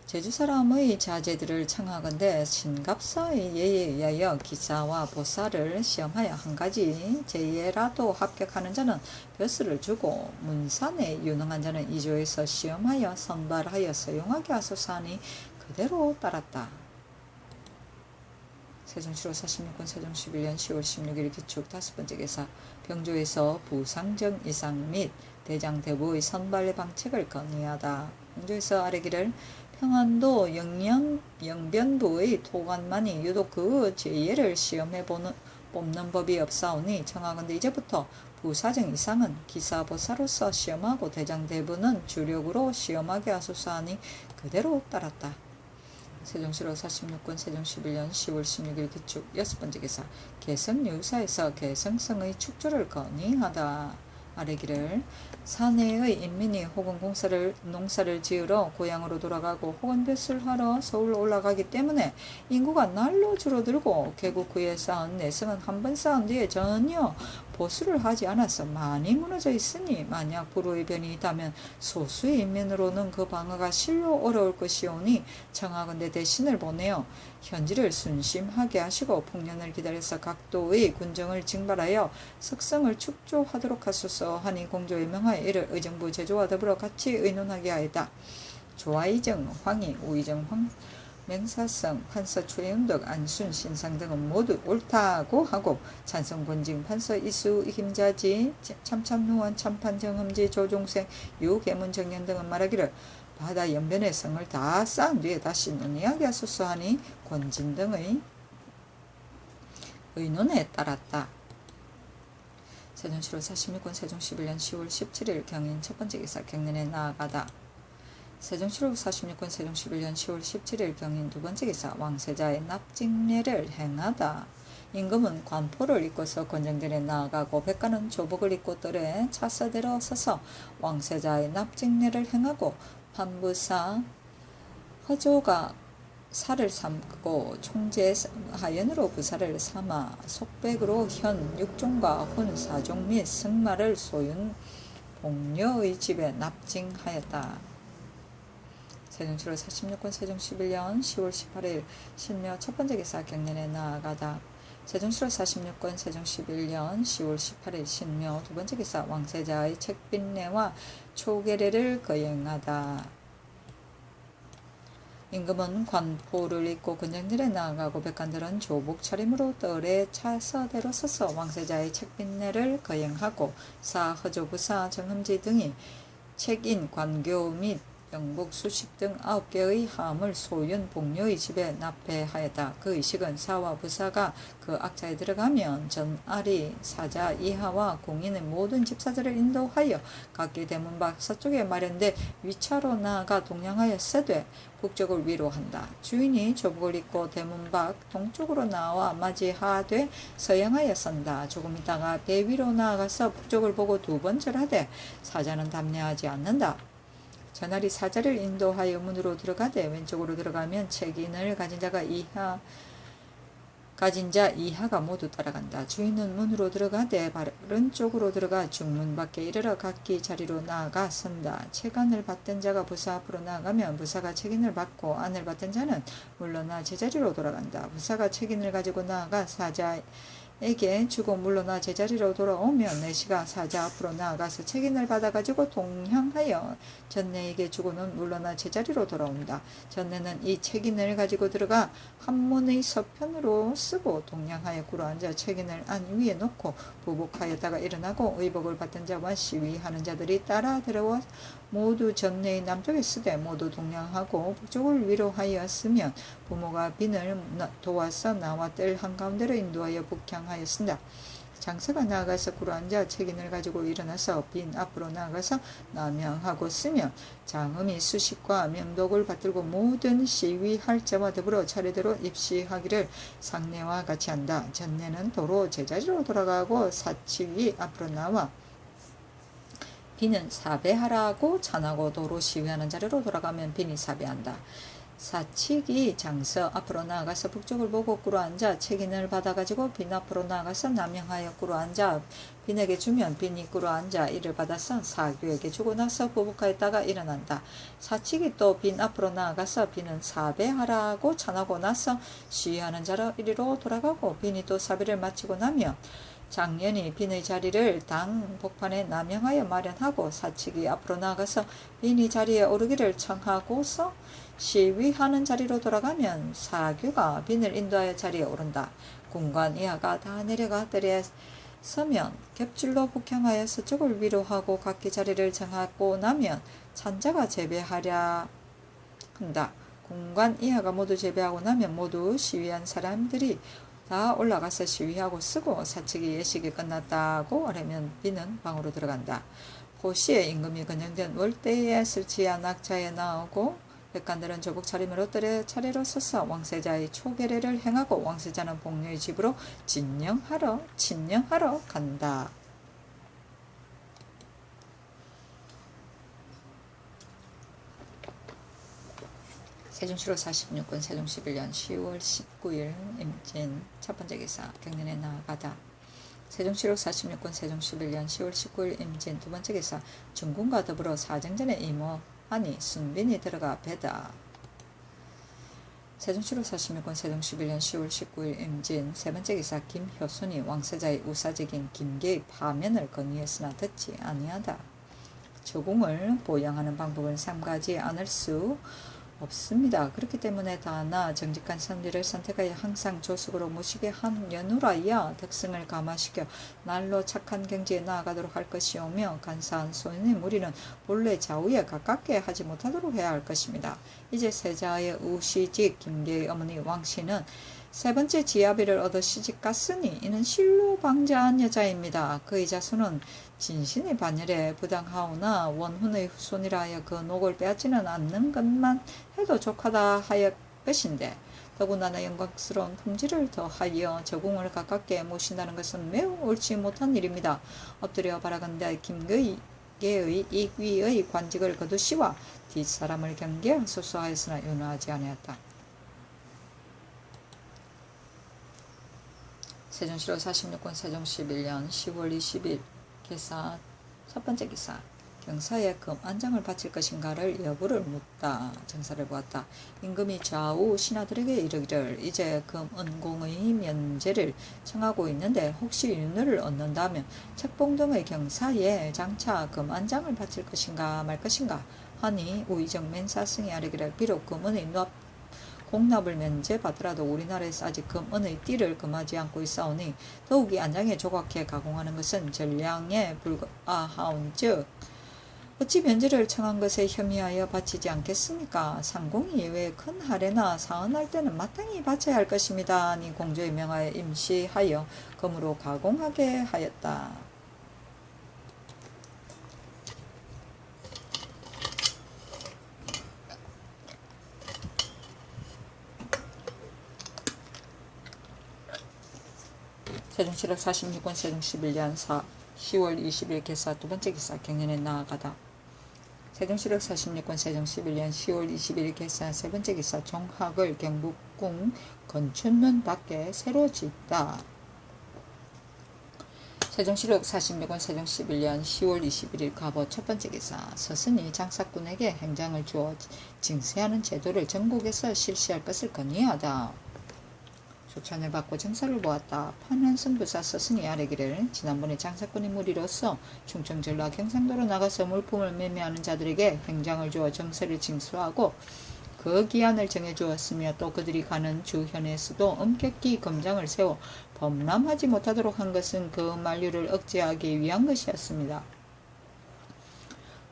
제주 사람의 자제들을 청하건대 신갑사의 예에 의하여 기사와 보사를 시험하여 한 가지 제예라도 합격하는 자는 벼슬을 주고 문산에 유능한 자는 이조에서 시험하여 선발하여 서용하게 하소서 하니 그대로 따랐다. 세종 7호 46권 세종 11년 10월 16일 기축 다섯 번째 기사 병조에서 부상정 이상 및 대장 대부의 선발 방책을 건의하다. 병조에서 아래기를 평안도 영변부의 토관만이 유독 그 제예를 시험해 뽑는 법이 없사오니 청하건대 이제부터 부사정 이상은 기사보사로서 시험하고 대장 대부는 주력으로 시험하게 하소서 하니 그대로 따랐다. 세종 7호 46권 세종 11년 10월 16일 기축 여섯 번째 기사 개성유사에서 개성성의 축조를 건의하다. 아래기를 사내의 인민이 혹은 농사를 지으러 고향으로 돌아가고 혹은 벼슬하러 서울로 올라가기 때문에 인구가 날로 줄어들고 결국 그에 쌓은 내성은 한 번 쌓은 뒤에 전혀 보수를 하지 않아서 많이 무너져 있으니 만약 불후의 변이 있다면 소수의 인민으로는 그 방어가 실로 어려울 것이오니 청하건대 대신을 보내어 현지를 순심하게 하시고 풍년을 기다려서 각도의 군정을 징발하여 석성을 축조하도록 하소서 하니 공조에 명하여 이를 의정부 제조와 더불어 같이 의논하게 하였다. 조화이정, 황희, 우이정, 맹사성, 판서 최영덕, 안순, 신상 등은 모두 옳다고 하고 찬성 권징, 판서 이수, 김자지, 참참루원, 참판 정흠지, 조종생, 유계문 정년 등은 말하기를 바다 연변의 성을 다 쌓은 뒤에 다시 논의하게 하소서 하니 권진 등의 의논에 따랐다. 세종 7호 46권 세종 11년 10월 17일 경인 첫 번째 기사 경련에 나아가다. 세종 7호 46권 세종 11년 10월 17일 경인 두 번째 기사 왕세자의 납직례를 행하다. 임금은 관포를 입고서 권정전에 나아가고 백가는 조복을 입고 뜰에 차서대로 서서 왕세자의 납직례를 행하고 판부사 허조가 살을 삼고 총재 하연으로 그 살을 삼아 속백으로 현 육종과 혼 사종 및 승마를 소윤 복녀의 집에 납징하였다. 세종 7월 46권 세종 11년 10월 18일 신묘 첫 번째 기사 경련에 나아가다. 세종 7월 46권 세종 11년 10월 18일 신묘 두 번째 기사 왕세자의 책빈례와 초계례를 거행하다. 임금은 관포를 입고 근정들에 나아가고 백관들은 조복 차림으로 뜰에 차서대로 서서 왕세자의 책빈례를 거행하고 사허조부사 정흠지 등이 책인 관교 및 영복, 수식 등 9개의 함을 소윤, 복료의 집에 납폐하였다. 그 의식은 사와 부사가 그 악자에 들어가면 전아리, 사자, 이하와 공인의 모든 집사들을 인도하여 각기 대문 밖 서쪽에 마련돼 위차로 나아가 동양하여 서되 북쪽을 위로한다. 주인이 조복을 입고 대문 밖 동쪽으로 나와 맞이하되 서양하여 선다. 조금 있다가 배 위로 나아가서 북쪽을 보고 두 번 절하되 사자는 답례하지 않는다. 전하리 사자를 인도하여 문으로 들어가되 왼쪽으로 들어가면 책인을 가진 자 이하가 모두 따라간다. 주인은 문으로 들어가되 바른 쪽으로 들어가 중문 밖에 이르러 각기 자리로 나아가 선다. 책안을 받던 자가 부사 앞으로 나아가면 부사가 책인을 받고 안을 받던 자는 물러나 제자리로 돌아간다. 부사가 책인을 가지고 나아가 사자에게 주고 물러나 제자리로 돌아오면 내시가 사자 앞으로 나아가서 책인을 받아가지고 동향하여 전내에게 주고는 물러나 제자리로 돌아온다. 전내는 이 책인을 가지고 들어가 한문의 서편으로 쓰고 동양하여 꿇어앉아 책인을 안 위에 놓고 부복하였다가 일어나고 의복을 받던 자와 시위하는 자들이 따라 들어와 모두 전내의 남쪽에 쓰되 모두 동양하고 북쪽을 위로하여 쓰면 부모가 빈을 도와서 나와 뜰 한가운데로 인도하여 북향하였습니다. 장서가 나아가서 꿇어앉아 책인을 가지고 일어나서 빈 앞으로 나아가서 남향하고 쓰면 장음이 수식과 명독을 받들고 모든 시위할 자와 더불어 차례대로 입시하기를 상례와 같이 한다. 전례는 도로 제자리로 돌아가고 사칙이 앞으로 나와 비는 사배하라고 찬하고 도로 시위하는 자리로 돌아가면 빈이 사배한다. 사칙이 장서 앞으로 나아가서 북쪽을 보고 꿇어앉아 책인을 받아가지고 빈 앞으로 나아가서 남향하여 꿇어앉아 빈에게 주면 빈이 꿇어앉아 이를 받아서 사규에게 주고 나서 보복하였다가 일어난다. 사칙이 또 빈 앞으로 나아가서 빈은 사배하라고 찬하고 나서 시위하는 자리로 돌아가고 빈이 또 사배를 마치고 나면 장년이 빈의 자리를 당 복판에 남향하여 마련하고 사칙이 앞으로 나아가서 빈이 자리에 오르기를 청하고서 시위하는 자리로 돌아가면 사규가 빈을 인도하여 자리에 오른다. 군관 이하가 다 내려가 뜰에 서면 겹줄로 북향하여 서쪽을 위로하고 각기 자리를 정하고 나면 찬자가 제배하랴 한다. 군관 이하가 모두 제배하고 나면 모두 시위한 사람들이 다 올라가서 시위하고 쓰고 사측이 예식이 끝났다고 하려면 비는 방으로 들어간다. 고시에 임금이 건영된 월대에 설치한 낙차에 나오고 백관들은 조국 차림으로 뜰에 차례로 서서 왕세자의 초계례를 행하고 왕세자는 복녀의 집으로 친령하러 간다. 세종시로 46군 세종 11년 10월 19일 임진 첫번째 기사 경년에 나아가다. 세종시로 46군 세종 11년 10월 19일 임진 두번째 기사 중군과 더불어 사정전에 임호하니 순빈이 들어가 배다. 세종시로 46군 세종 11년 10월 19일 임진 세번째 기사 김효순이 왕세자의 우사직인 김계의 파면을 건의했으나 듣지 아니하다. 조궁을 보양하는 방법은 삼가지 않을 수 없습니다. 그렇기 때문에 다나 정직한 선리를 선택하여 항상 조숙으로 모시게 한 연후라야 덕승을 감화시켜 날로 착한 경지에 나아가도록 할 것이오며 간사한 소인의 무리는 본래 좌우에 가깝게 하지 못하도록 해야 할 것입니다. 이제 세자의 우시직 김계의 어머니 왕씨는 세 번째 지아비를 얻어 시집갔으니 이는 실로 방자한 여자입니다. 그의 자손은 진신의 반열에 부당하오나 원훈의 후손이라 하여 그 녹을 빼앗지는 않는 것만 해도 족하다 하여 것인데 더군다나 영광스러운 품질을 더하여 저궁을 가깝게 모신다는 것은 매우 옳지 못한 일입니다. 엎드려 바라건대 김계의 이위의 관직을 거두시와 뒷사람을 경계하소서 하였으나 윤호하지 아니하였다. 세종시로 46군 세종 11년 10월 20일 기사 첫번째 기사 경사에 금 안장을 바칠 것인가를 여부를 묻다. 정사를 보았다. 임금이 좌우 신하들에게 이르기를 이제 금 은공의 면제를 청하고 있는데 혹시 윤회를 얻는다면 책봉 등의 경사에 장차 금 안장을 바칠 것인가 말 것인가 하니 우의정 맨사승이 아뢰기를 비록 금은의 공납을 면제받더라도 우리나라에서 아직 금은의 띠를 금하지 않고 있사오니 더욱이 안장에 조각해 가공하는 것은 전량에 불과하온즉 어찌 면제를 청한 것에 혐의하여 바치지 않겠습니까? 상공이 예외 큰 할애나 사언할 때는 마땅히 바쳐야 할 것입니다. 니 공조의 명하에 임시하여 금으로 가공하게 하였다. 세종실록 46권 세종 11년 10월 20일 개사 두번째 기사 경년에 나아가다. 세종실록 46권 세종 11년 10월 20일 개사 세번째 기사 종학을 경북궁 건춘문 밖에 새로 짓다. 세종실록 46권 세종 11년 10월 21일 갑오 첫번째 기사 서순이 장사꾼에게 행장을 주어 징세하는 제도를 전국에서 실시할 것을 건의하다. 조찬을 받고 정사를 보았다. 판한승부사 서순이 아뢰기를 지난번에 장사꾼의 무리로서 충청전라 경상도로 나가서 물품을 매매하는 자들에게 행장을 주어 정세를 징수하고 그 기한을 정해주었으며 또 그들이 가는 주현에서도 엄격히 검장을 세워 범람하지 못하도록 한 것은 그 만류를 억제하기 위한 것이었습니다.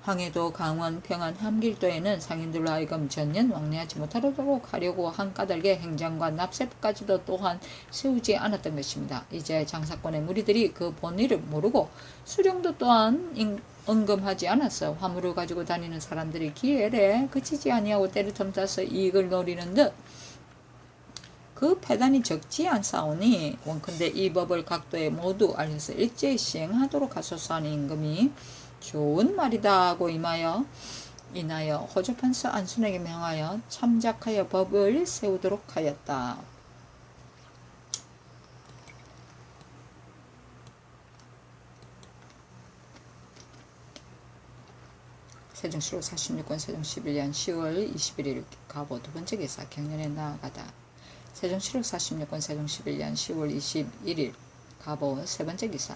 황해도, 강원, 평안, 함길도에는 상인들로 하여금 전년 왕래하지 못하도록 하려고 한 까닭에 행장과 납세까지도 또한 세우지 않았던 것입니다. 이제 장사꾼의 무리들이 그 본의를 모르고 수령도 또한 언금하지 않았어 화물을 가지고 다니는 사람들이 기회에 그치지 아니하고 때를 틈타서 이익을 노리는 듯 그 패단이 적지 않사오니 원컨대 이 법을 각도에 모두 알려서 일제히 시행하도록 하소서 하니 임금이 좋은 말이다 하고 인하여 호조판서 안순에게 명하여 참작하여 법을 세우도록 하였다. 세종실록 46권 세종 11년 10월 21일 갑오 두번째 기사 경년에 나아가다. 세종실록 46권 세종 11년 10월 21일 갑오 세번째 기사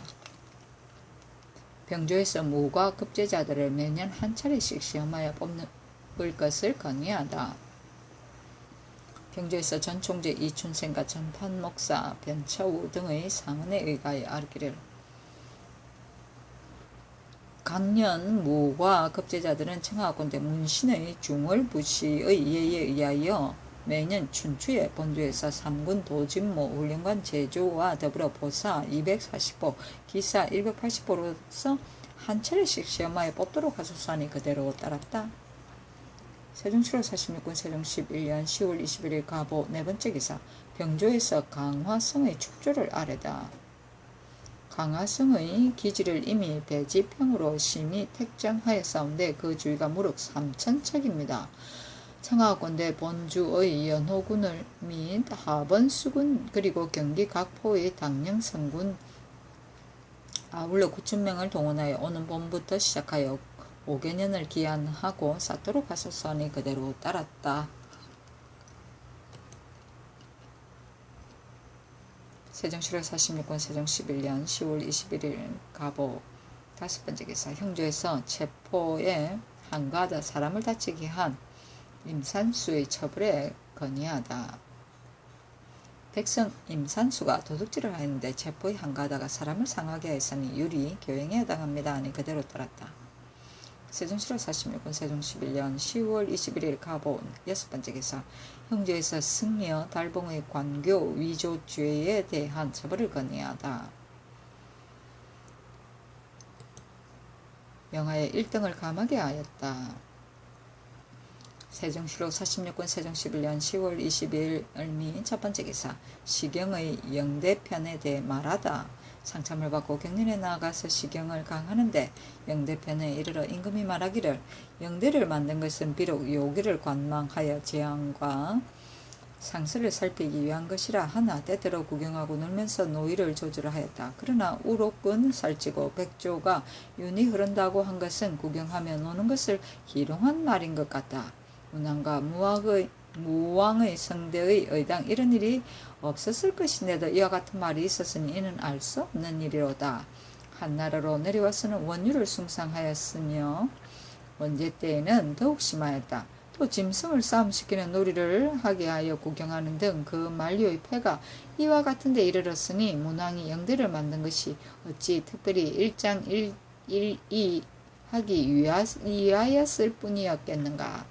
병조에서 무과 급제자들을 매년 한 차례씩 시험하여 뽑을 것을 건의하다. 병조에서 전총재 이춘생과 전판목사 변처우 등의 상언에 의하여 아르기를 각년 무과 급제자들은 청하건대 문신의 중월부시의 예에 의하여 매년 춘추에 본주에서 3군 도진모 훈련관 제조와 더불어 보사 240보, 기사 180보로서 한 차례씩 시험하여 뽑도록 하소서하니 그대로 따랐다. 세종실록 46권 세종 11년 10월 21일 갑오 네번째 기사 병조에서 강화성의 축조를 아뢰다. 강화성의 기지를 이미 배지평으로 심히 택정하였사온데 그 주위가 무럭 3,000척입니다. 청하건대 본주의 연호군을 및 하번수군 그리고 경기 각포의 당령성군 아울러 9,000명을 동원하여 오는 봄부터 시작하여 5개년을 기한하고 쌓도록 하소서하니 그대로 따랐다. 세종실록 46권 세종 11년 10월 21일 갑오 다섯번째 기사 형조에서 체포에 한가하다 사람을 다치게 한 임산수의 처벌에 건의하다. 백성 임산수가 도둑질을 하였는데 체포에 한가하다가 사람을 상하게 했으니 율이 교행해야 당합니다. 하니 그대로 따랐다. 세종실록 46권 세종 11년 10월 21일 갑오 여섯번째 기사 형제에서 승려 달봉의 관교 위조죄에 대한 처벌을 건의하다. 명하에 1등을 감하게 하였다. 세종실록 46권 세종 11년 10월 20일 및 첫번째 기사 시경의 영대편에 대해 말하다. 상참을 받고 경륜에 나아가서 시경을 강하는데 영대편에 이르러 임금이 말하기를 영대를 만든 것은 비록 요기를 관망하여 재앙과 상스를 살피기 위한 것이라 하나 때때로 구경하고 놀면서 노의를 조절하였다. 그러나 우록은 살찌고 백조가 윤이 흐른다고 한 것은 구경하며 노는 것을 희롱한 말인 것 같다. 문왕과 무왕의 성대의 의당 이런 일이 없었을 것인데도 이와 같은 말이 있었으니 이는 알 수 없는 일이로다. 한나라로 내려와서는 원유를 숭상하였으며 원제 때에는 더욱 심하였다. 또 짐승을 싸움시키는 놀이를 하게 하여 구경하는 등 그 만류의 패가 이와 같은 데 이르렀으니 문왕이 영대를 만든 것이 어찌 특별히 1장 1이 하기 위하였을 뿐이었겠는가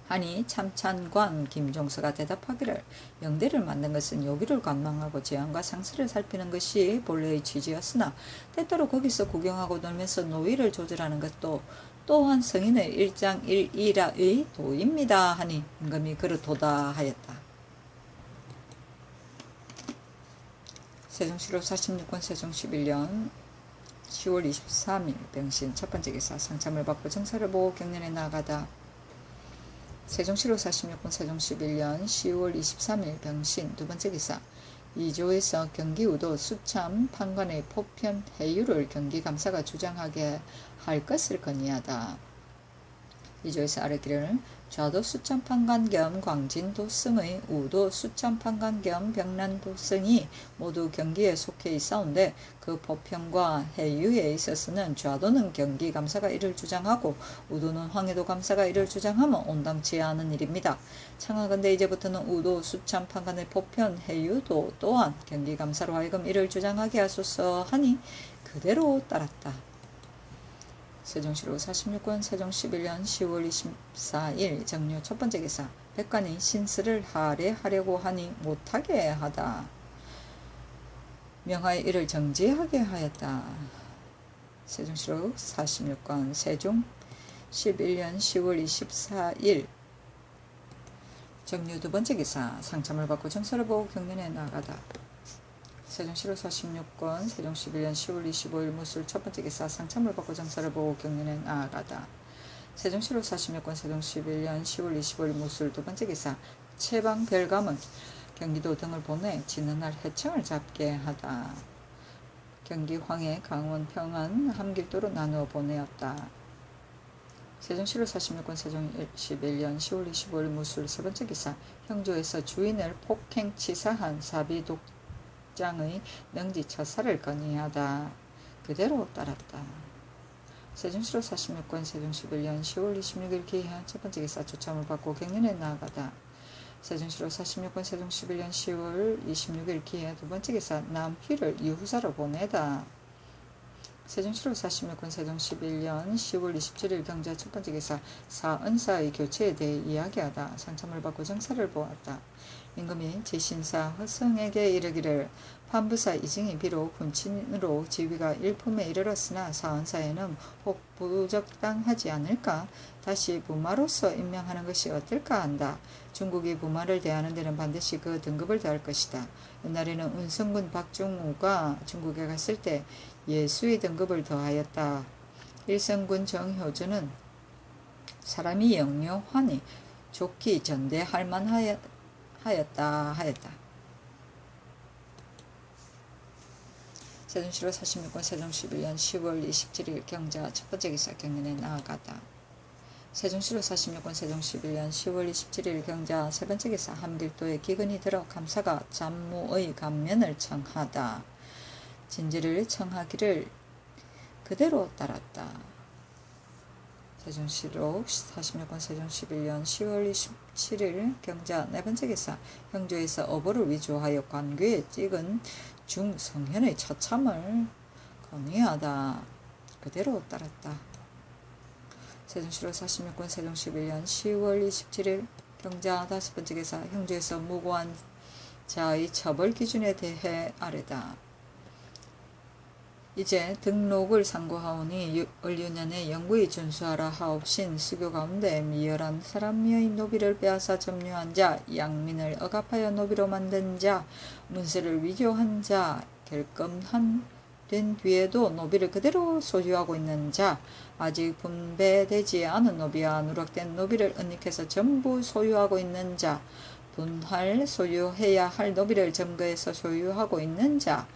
하니 참찬관 김종서가 대답하기를 영대를 만든 것은 요기를 관망하고 제한과 상세를 살피는 것이 본래의 취지였으나 때때로 거기서 구경하고 놀면서 노위를 조절하는 것도 또한 성인의 일장일이라의 도입니다 하니 임금이 그렇도다 하였다. 세종시로 46권 세종 11년 10월 23일 병신 첫번째 기사 상참을 받고 정사를 보고 경련에 나가다. 세종시로 46권 세종 11년 10월 23일 병신 두번째 기사 2조에서 경기우도 수참 판관의 포편 해유를 경기감사가 주장하게 할 것을 건의하다. 2조에서 아래기를 좌도 수참판관 겸 광진도성의 우도 수참판관 겸 병난도성이 모두 경기에 속해 있사온데 그 포편과 해유에 있어서는 좌도는 경기감사가 이를 주장하고 우도는 황해도감사가 이를 주장하면 온당치 않은 일입니다. 청하건대 이제부터는 우도 수참판관의 포편 해유도 또한 경기감사로 하여금 이를 주장하게 하소서 하니 그대로 따랐다. 세종시로 46권 세종 11년 10월 24일 정료 첫번째 기사 백관이 신스를 할애하려고 하니 못하게 하다. 명하에 이를 정지하게 하였다. 세종시로 46권 세종 11년 10월 24일 정료 두번째 기사 상참을 받고 정서를 보고 경련에 나가다. 세종시로 46권 세종 11년 10월 25일 무술 첫번째 기사 상참을 받고 정사를 보고 경련에 나아가다. 세종시로 46권 세종 11년 10월 25일 무술 두번째 기사 채방 별감은 경기도 등을 보내 지는 날 해청을 잡게 하다. 경기 황해 강원 평안 함길도로 나누어 보내었다. 세종시로 46권 세종 11년 10월 25일 무술 세번째 기사 형조에서 주인을 폭행치사한 사비독 장의 능지처사를 건의하다. 그대로 따랐다. 세종시로 46권 세종 11년 10월 26일 기한 첫번째 기사 추첨을 받고 경련에 나아가다. 세종시로 46권 세종 11년 10월 26일 기해 두번째 기사 남휘를 이후사로 보내다. 세종시로 46권 세종 11년 10월 27일 경자 첫번째 기사 사은사의 교체에 대해 이야기하다. 상참을 받고 정사를 보았다. 임금이 제신사 허성에게 이르기를 판부사 이증이 비록 군친으로 지위가 일품에 이르렀으나 사은사에는 혹 부적당하지 않을까? 다시 부마로서 임명하는 것이 어떨까 한다. 중국이 부마를 대하는 데는 반드시 그 등급을 더할 것이다. 옛날에는 운성군 박중우가 중국에 갔을 때 예수의 등급을 더하였다. 일성군 정효조는 사람이 영려하니 좋기 전대할 만하였다. 세종시로 46권 세종 11년 10월 27일 경자 첫번째 기사 경련에 나아가다. 세종시로 46권 세종 11년 10월 27일 경자 세번째 기사 함길도에 기근이 들어 감사가 잠무의 감면을 청하다. 진지를 청하기를 그대로 따랐다. 세종시로 46권 세종 11년 10월 27일 경자 네번째 기사 형조에서 어보를 위조하여 관괴에 찍은 중성현의 처참을 건의하다. 그대로 따랐다. 세종시로 46권 세종 11년 10월 27일 경자 다섯번째 기사 형조에서 무고한 자의 처벌 기준에 대해 아뢰다. 이제 등록을 상고하오니 을유년에 영구히 준수하라 하옵신 수교 가운데 미열한 사람의 노비를 빼앗아 점유한 자, 양민을 억압하여 노비로 만든 자, 문세를 위조한 자, 결검한 된 뒤에도 노비를 그대로 소유하고 있는 자, 아직 분배되지 않은 노비와 누락된 노비를 은닉해서 전부 소유하고 있는 자, 분할 소유해야 할 노비를 점거해서 소유하고 있는 자,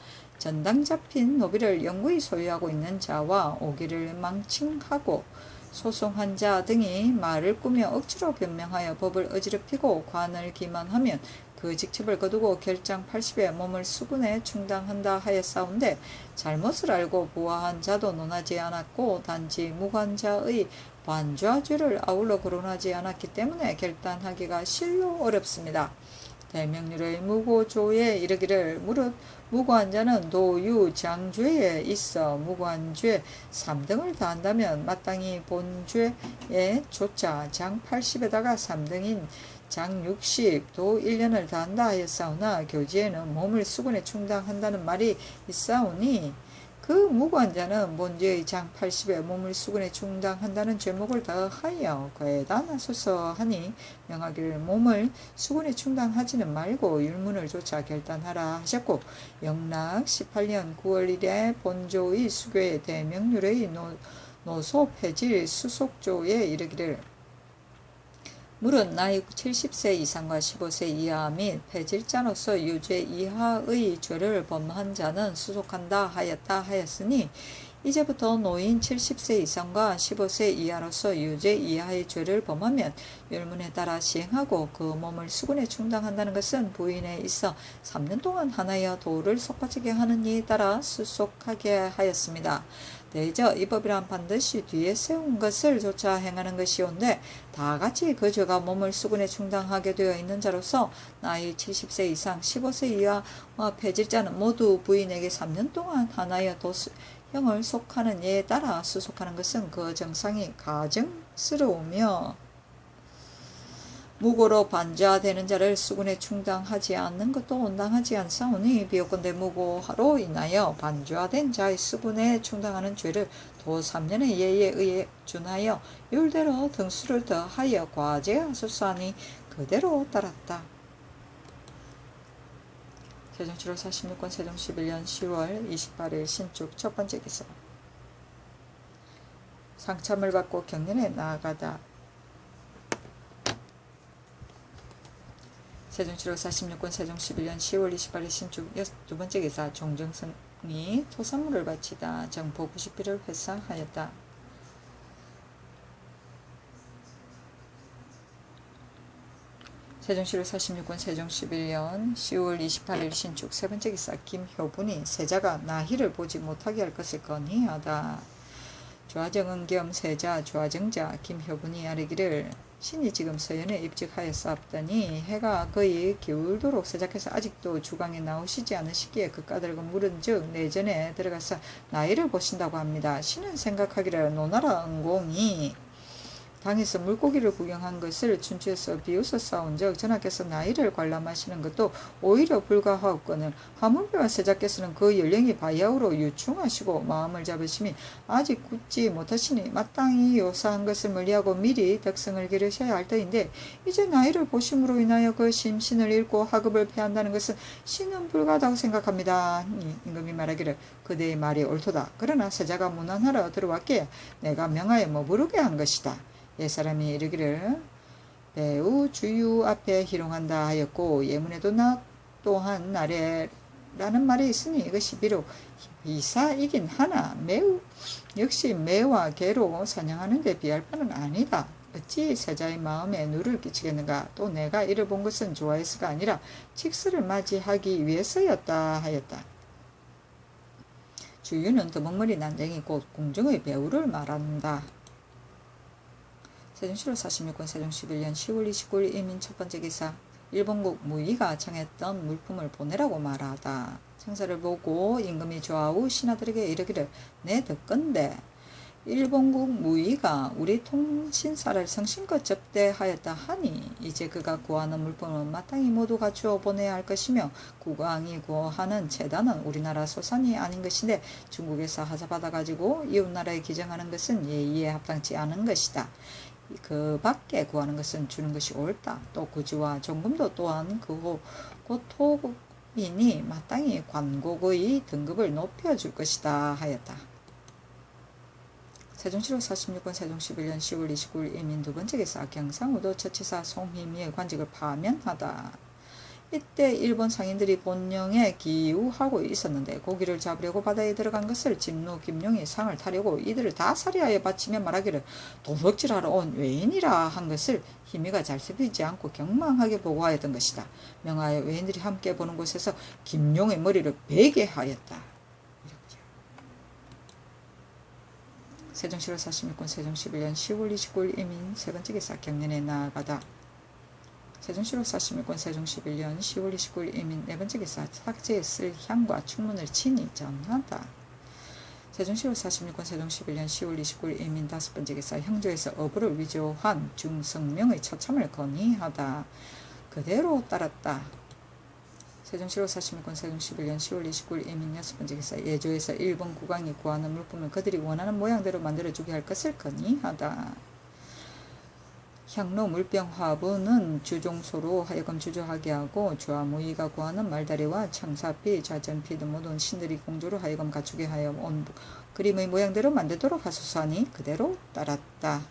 전당 잡힌 노비를 영구히 소유하고 있는 자와 오기를 망칭하고 소송한 자 등이 말을 꾸며 억지로 변명하여 법을 어지럽히고 관을 기만하면 그 직첩을 거두고 결장 80에 몸을 수군에 충당한다 하였사온데 잘못을 알고 부화한 자도 논하지 않았고 단지 무관자의 반좌죄를 아울러 거론하지 않았기 때문에 결단하기가 실로 어렵습니다. 대명률의 무고조에 이르기를 무릇 무고한 자는 도유 장죄에 있어 무고한 죄 3등을 다한다면 마땅히 본죄에 조차 장 80에다가 3등인 장 60, 도 1년을 다한다 하였사오나 교지에는 몸을 수군에 충당한다는 말이 있사오니 그 무고한 자는 본죄의 장 80에 몸을 수군에 충당한다는 제목을 더하여 그에다 나서서 하니 명하기를 몸을 수군에 충당하지는 말고 율문을 조차 결단하라 하셨고 영락 18년 9월 1일에 본조의 수교의 대명률의 노소 폐질 수속조에 이르기를 물은 나이 70세 이상과 15세 이하 및 폐질자로서 유죄 이하의 죄를 범한 자는 수속한다 하였다 하였으니 이제부터 노인 70세 이상과 15세 이하로서 유죄 이하의 죄를 범하면 율문에 따라 시행하고 그 몸을 수군에 충당한다는 것은 부인에 있어 3년 동안 하나여 도를 속바지게 하는 이에 따라 수속하게 하였습니다. 대저 이 법이란 반드시 뒤에 세운 것을 조차 행하는 것이온데 다같이 그 죄가 몸을 수군에 충당하게 되어 있는 자로서 나이 70세 이상 15세 이하와 폐질자는 모두 부인에게 3년 동안 하나여 도형을 속하는 예에 따라 수속하는 것은 그 정상이 가증스러우며 무고로 반죄되는 자를 수군에 충당하지 않는 것도 온당하지 않사오니 비옥건대 무고로 인하여 반죄된 자의 수군에 충당하는 죄를 도 3년의 예에 의해 준하여 율대로 등수를 더하여 과제하소서 하니 그대로 따랐다. 세종 7월 46권 세종 11년 10월 28일 신축 첫 번째 기사 상참을 받고 경련에 나아가다. 세종 7월 46권 세종 11년 10월 28일 신축 두 번째 기사 종정성이 토산물을 바치다 정포 90필을 회상하였다. 세종 7월 46권 세종 11년 10월 28일 신축 세 번째 기사 김효분이 세자가 나희를 보지 못하게 할 것을 건의하다. 좌정은 겸 세자 좌정자 김효분이 아뢰기를 신이 지금 서연에 입직하였사옵더니 해가 거의 기울도록 세작해서 아직도 주강에 나오시지 않으시기에 그 까닭은 물은즉 내전에 들어가서 나이를 보신다고 합니다. 신은 생각하기를 노나라 은공이 당에서 물고기를 구경한 것을 춘추에서 비웃어 싸운즉 전하께서 나이를 관람하시는 것도 오히려 불가하옵거늘 하물며 세자께서는 그 연령이 바야흐로 유충하시고 마음을 잡으심이 아직 굳지 못하시니 마땅히 요사한 것을 멀리하고 미리 덕성을 기르셔야 할 터인데 이제 나이를 보심으로 인하여 그 심신을 잃고 학업을 패한다는 것은 신은 불가하다고 생각합니다. 임금이 말하기를 그대의 말이 옳도다. 그러나 세자가 문안하러 들어왔기에 내가 명하여 머무르게 한 것이다. 옛사람이 이르기를 매우 주유 앞에 희롱한다 하였고 예문에도 나 또한 나래라는 말이 있으니 이것이 비록 이사이긴 하나 매우 역시 매와 개로 사냥하는 데 비할 바는 아니다. 어찌 세자의 마음에 누를 끼치겠는가. 또 내가 이를 본 것은 좋아해서가 아니라 직스를 맞이하기 위해서였다 하였다. 주유는 더먹머리 난쟁이 곧 궁중의 배우를 말한다. 세종 7월 46권 세종 11년 10월 29일 이민 첫 번째 기사 일본국 무의가 청했던 물품을 보내라고 말하다. 청사를 보고 임금이 좌우 신하들에게 이르기를 내 듣건대 일본국 무의가 우리 통신사를 성심껏 접대하였다 하니 이제 그가 구하는 물품은 마땅히 모두 갖추어 보내야 할 것이며 국왕이 구하는 재단은 우리나라 소산이 아닌 것인데 중국에서 하자받아 가지고 이웃나라에 기증하는 것은 예의에 합당치 않은 것이다. 그 밖에 구하는 것은 주는 것이 옳다. 또 구지와 종금도 또한 고토인이 마땅히 관곡의 등급을 높여줄 것이다 하였다. 세종 7월 46권 세종 11년 10월 29일 이민 두 번째 기사 경상우도 처치사 송희미의 관직을 파면하다. 이때 일본 상인들이 본령에 기우하고 있었는데 고기를 잡으려고 바다에 들어간 것을 진노 김룡이 상을 타려고 이들을 다 살해하여 바치며 말하기를 도둑질하러 온 외인이라 한 것을 희미가 잘 살피지 않고 경망하게 보고하였던 것이다. 명하여 외인들이 함께 보는 곳에서 김룡의 머리를 베게 하였다. 세종 7월 46권 세종 11년 10월 29일 이민 세 번째 기사 경련에 나아가다. 세종시로 46권 세종 11년 10월 29일 이민 네 번째 기사 탁지에 쓸 향과 충문을 친히 전하다. 세종시로 46권 세종 11년 10월 29일 이민 다섯 번째 기사 형조에서 어부를 위조한 중성명의 처참을 건의하다. 그대로 따랐다. 세종시로 46권 세종 11년 10월 29일 이민 여섯 번째 기사 예조에서 일본 국왕이 구하는 물품을 그들이 원하는 모양대로 만들어주게 할 것을 건의하다. 향로 물병화부는 주종소로 하여금 주저하게 하고 주와 무의가 구하는 말다리와 창사피, 좌전피 등 모든 신들이 공주로 하여금 갖추게 하여 온 그림의 모양대로 만들도록 하소서 하니 그대로 따랐다.